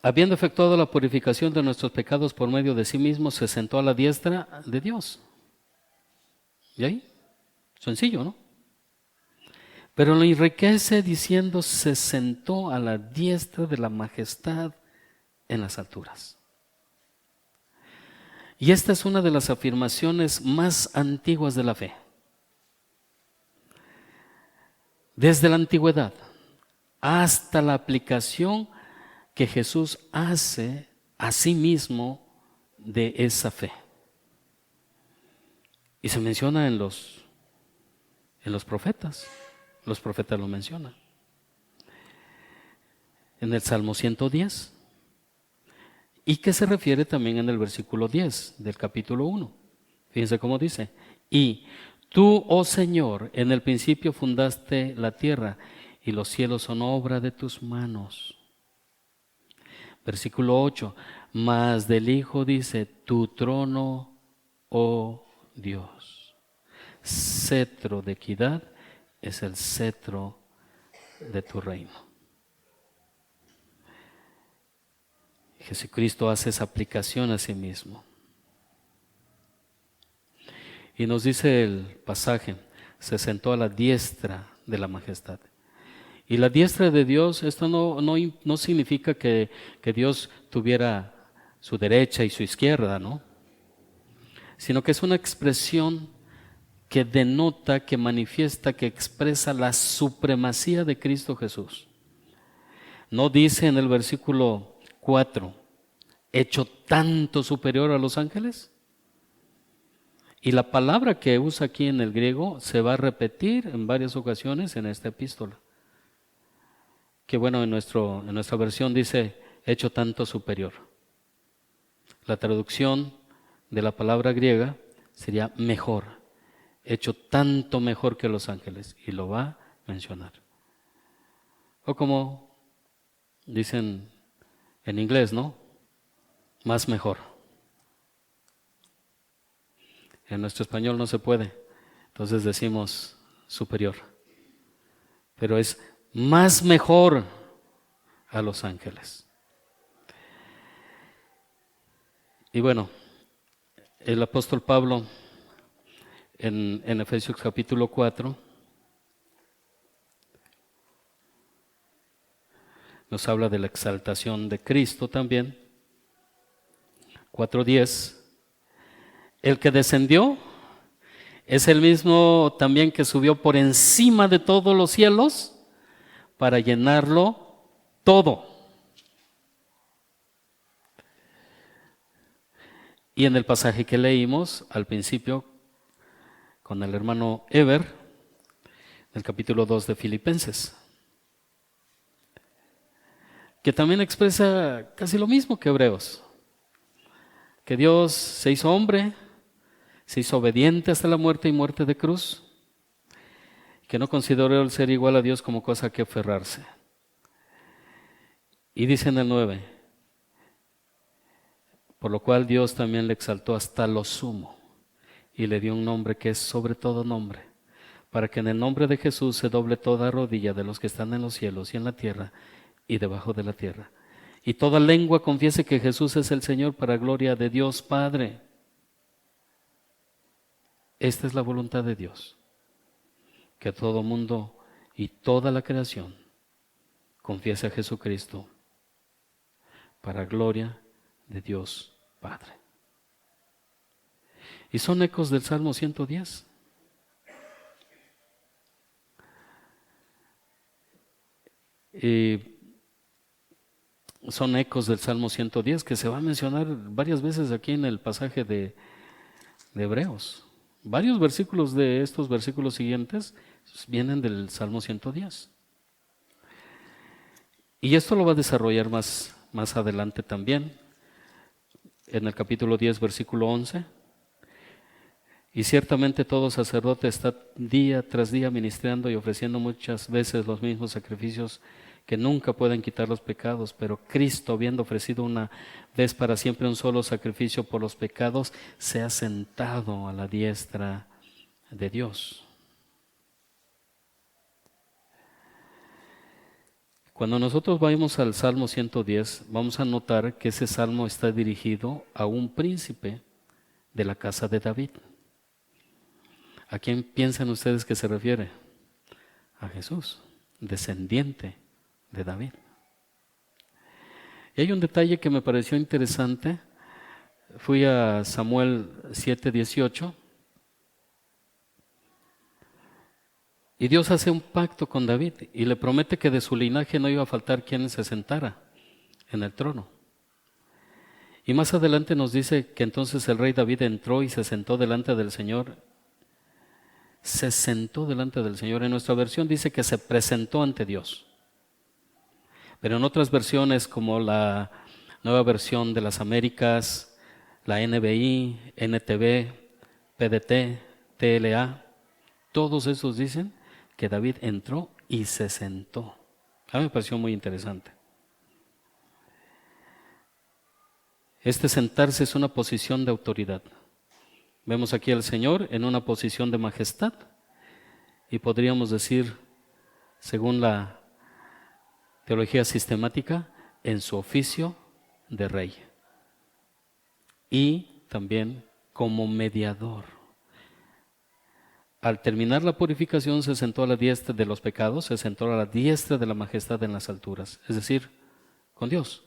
Habiendo efectuado la purificación de nuestros pecados por medio de sí mismo, se sentó a la diestra de Dios. ¿Y ahí? Sencillo, ¿no? Pero lo enriquece diciendo, se sentó a la diestra de la majestad en las alturas. Y esta es una de las afirmaciones más antiguas de la fe. Desde la antigüedad hasta la aplicación que Jesús hace a sí mismo de esa fe. Y se menciona en los profetas. Los profetas lo mencionan. En el Salmo 110. Y que se refiere también en el versículo 10 del capítulo 1. Fíjense cómo dice. Y tú, oh Señor, en el principio fundaste la tierra y los cielos son obra de tus manos. Versículo 8. Mas del Hijo dice, tu trono, oh Dios. Cetro de equidad es el cetro de tu reino. Jesucristo hace esa aplicación a sí mismo. Y nos dice el pasaje, se sentó a la diestra de la majestad. Y la diestra de Dios, esto no significa que Dios tuviera su derecha y su izquierda, ¿no? Sino que es una expresión que denota, que manifiesta, que expresa la supremacía de Cristo Jesús. No dice en el versículo 4, hecho tanto superior a los ángeles. Y la palabra que usa aquí en el griego se va a repetir en varias ocasiones en esta epístola. Que bueno, en nuestra versión dice hecho tanto superior. La traducción de la palabra griega sería mejor, hecho tanto mejor que los ángeles, y lo va a mencionar. O como dicen en inglés, ¿no? Más mejor. En nuestro español no se puede, entonces decimos superior. Pero es más mejor a los ángeles. Y bueno, el apóstol Pablo en Efesios capítulo 4 nos habla de la exaltación de Cristo también. 4:10. El que descendió es el mismo también que subió por encima de todos los cielos para llenarlo todo. Y en el pasaje que leímos al principio con el hermano Eber, en el capítulo 2 de Filipenses, que también expresa casi lo mismo que Hebreos, que Dios se hizo hombre, se hizo obediente hasta la muerte y muerte de cruz, que no consideró el ser igual a Dios como cosa que aferrarse. Y dice en el 9, por lo cual Dios también le exaltó hasta lo sumo y le dio un nombre que es sobre todo nombre, para que en el nombre de Jesús se doble toda rodilla de los que están en los cielos y en la tierra y debajo de la tierra, y toda lengua confiese que Jesús es el Señor, para gloria de Dios Padre. Esta es la voluntad de Dios, que todo mundo y toda la creación confiese a Jesucristo, para gloria de Dios Padre. Y son ecos del Salmo 110. Y son ecos del Salmo 110 que se va a mencionar varias veces aquí en el pasaje de Hebreos. Varios versículos de estos versículos siguientes vienen del Salmo 110. Y esto lo va a desarrollar más adelante también, en el capítulo 10, versículo 11. Y ciertamente todo sacerdote está día tras día ministrando y ofreciendo muchas veces los mismos sacrificios que nunca pueden quitar los pecados, pero Cristo, habiendo ofrecido una vez para siempre un solo sacrificio por los pecados, se ha sentado a la diestra de Dios. Cuando nosotros vayamos al Salmo 110, vamos a notar que ese salmo está dirigido a un príncipe de la casa de David. ¿A quién piensan ustedes que se refiere? A Jesús, descendiente de David. Y hay un detalle que me pareció interesante. Fui a Samuel 7:18 y Dios hace un pacto con David y le promete que de su linaje no iba a faltar quien se sentara en el trono. Y más adelante nos dice que entonces el rey David entró y se sentó delante del Señor. Se sentó delante del Señor. En nuestra versión dice que se presentó ante Dios. Pero en otras versiones, como la Nueva Versión de las Américas, la NBI, NTV, PDT, TLA, todos esos dicen que David entró y se sentó. A mí me pareció muy interesante. Este sentarse es una posición de autoridad. Vemos aquí al Señor en una posición de majestad y podríamos decir, según la teología sistemática, en su oficio de rey y también como mediador. Al terminar la purificación se sentó a la diestra de los pecados, se sentó a la diestra de la majestad en las alturas, es decir, con Dios,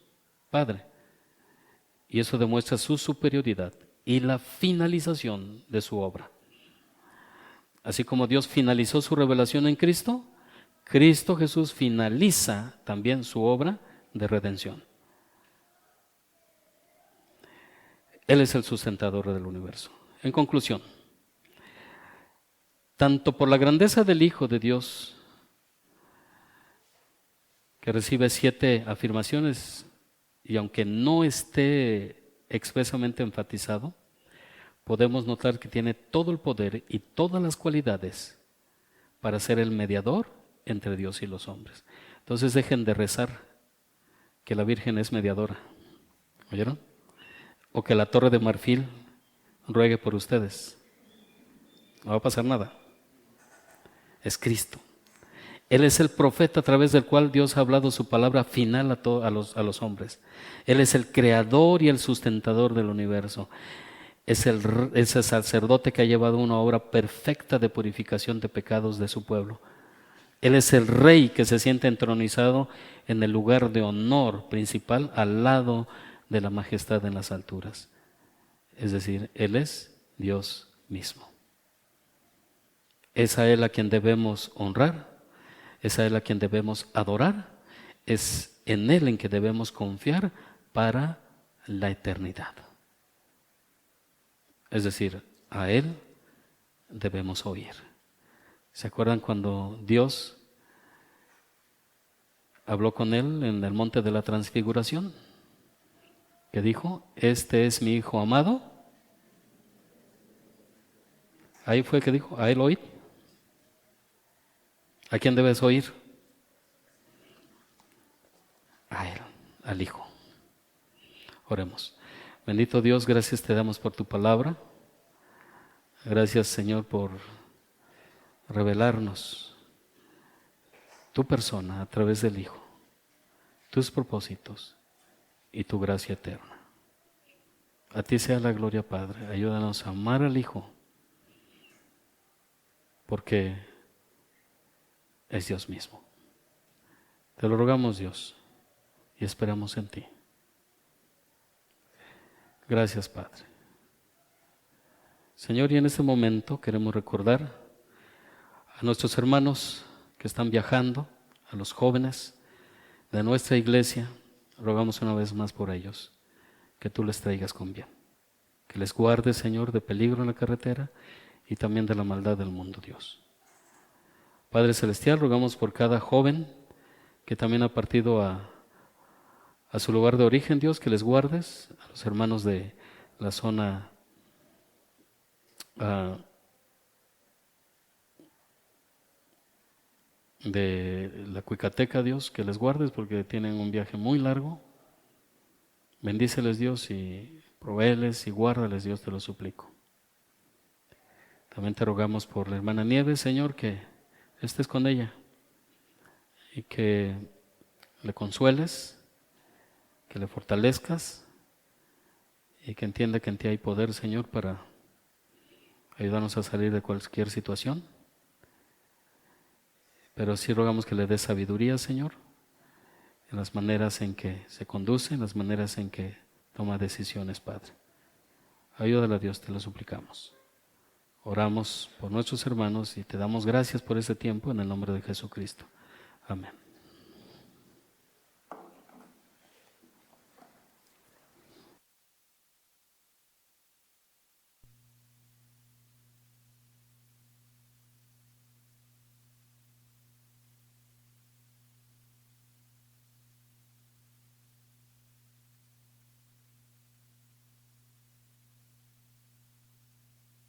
Padre. Y eso demuestra su superioridad y la finalización de su obra. Así como Dios finalizó su revelación en Cristo, Cristo Jesús finaliza también su obra de redención. Él es el sustentador del universo. En conclusión, tanto por la grandeza del Hijo de Dios, que recibe 7 afirmaciones, y aunque no esté expresamente enfatizado, podemos notar que tiene todo el poder y todas las cualidades para ser el mediador entre Dios y los hombres. Entonces dejen de rezar que la Virgen es mediadora. ¿Oyeron? O que la Torre de Marfil ruegue por ustedes. No va a pasar nada. Es Cristo. Él es el profeta a través del cual Dios ha hablado su palabra final a los hombres. Él es el creador y el sustentador del universo. Es el sacerdote que ha llevado una obra perfecta de purificación de pecados de su pueblo. Él es el rey que se siente entronizado en el lugar de honor principal al lado de la majestad en las alturas. Es decir, Él es Dios mismo. Es a Él a quien debemos honrar, es a Él a quien debemos adorar, es en Él en que debemos confiar para la eternidad. Es decir, a Él debemos oír. ¿Se acuerdan cuando Dios habló con Él en el monte de la transfiguración? Que dijo, este es mi Hijo amado. Ahí fue que dijo, a Él oíd. ¿A quién debes oír? A Él, al Hijo. Oremos. Bendito Dios, gracias te damos por tu palabra. Gracias, Señor, por revelarnos tu persona a través del Hijo, tus propósitos y tu gracia eterna. A ti sea la gloria, Padre. Ayúdanos a amar al Hijo, porque es Dios mismo. Te lo rogamos, Dios, y esperamos en ti. Gracias, Padre. Señor, y en este momento queremos recordar a nuestros hermanos que están viajando, a los jóvenes de nuestra iglesia. Rogamos una vez más por ellos, que tú les traigas con bien. Que les guardes, Señor, de peligro en la carretera y también de la maldad del mundo, Dios. Padre Celestial, rogamos por cada joven que también ha partido a su lugar de origen, Dios, que les guardes, a los hermanos de la zona de la Cuicateca, Dios, que les guardes porque tienen un viaje muy largo. Bendíceles, Dios, y provéeles y guárdales, Dios, te lo suplico. También te rogamos por la hermana Nieves, Señor, que estés con ella y que le consueles, que le fortalezcas y que entienda que en ti hay poder, Señor, para ayudarnos a salir de cualquier situación. Pero sí rogamos que le des sabiduría, Señor, en las maneras en que se conduce, en las maneras en que toma decisiones, Padre. Ayúdale a Dios, te lo suplicamos. Oramos por nuestros hermanos y te damos gracias por este tiempo en el nombre de Jesucristo. Amén.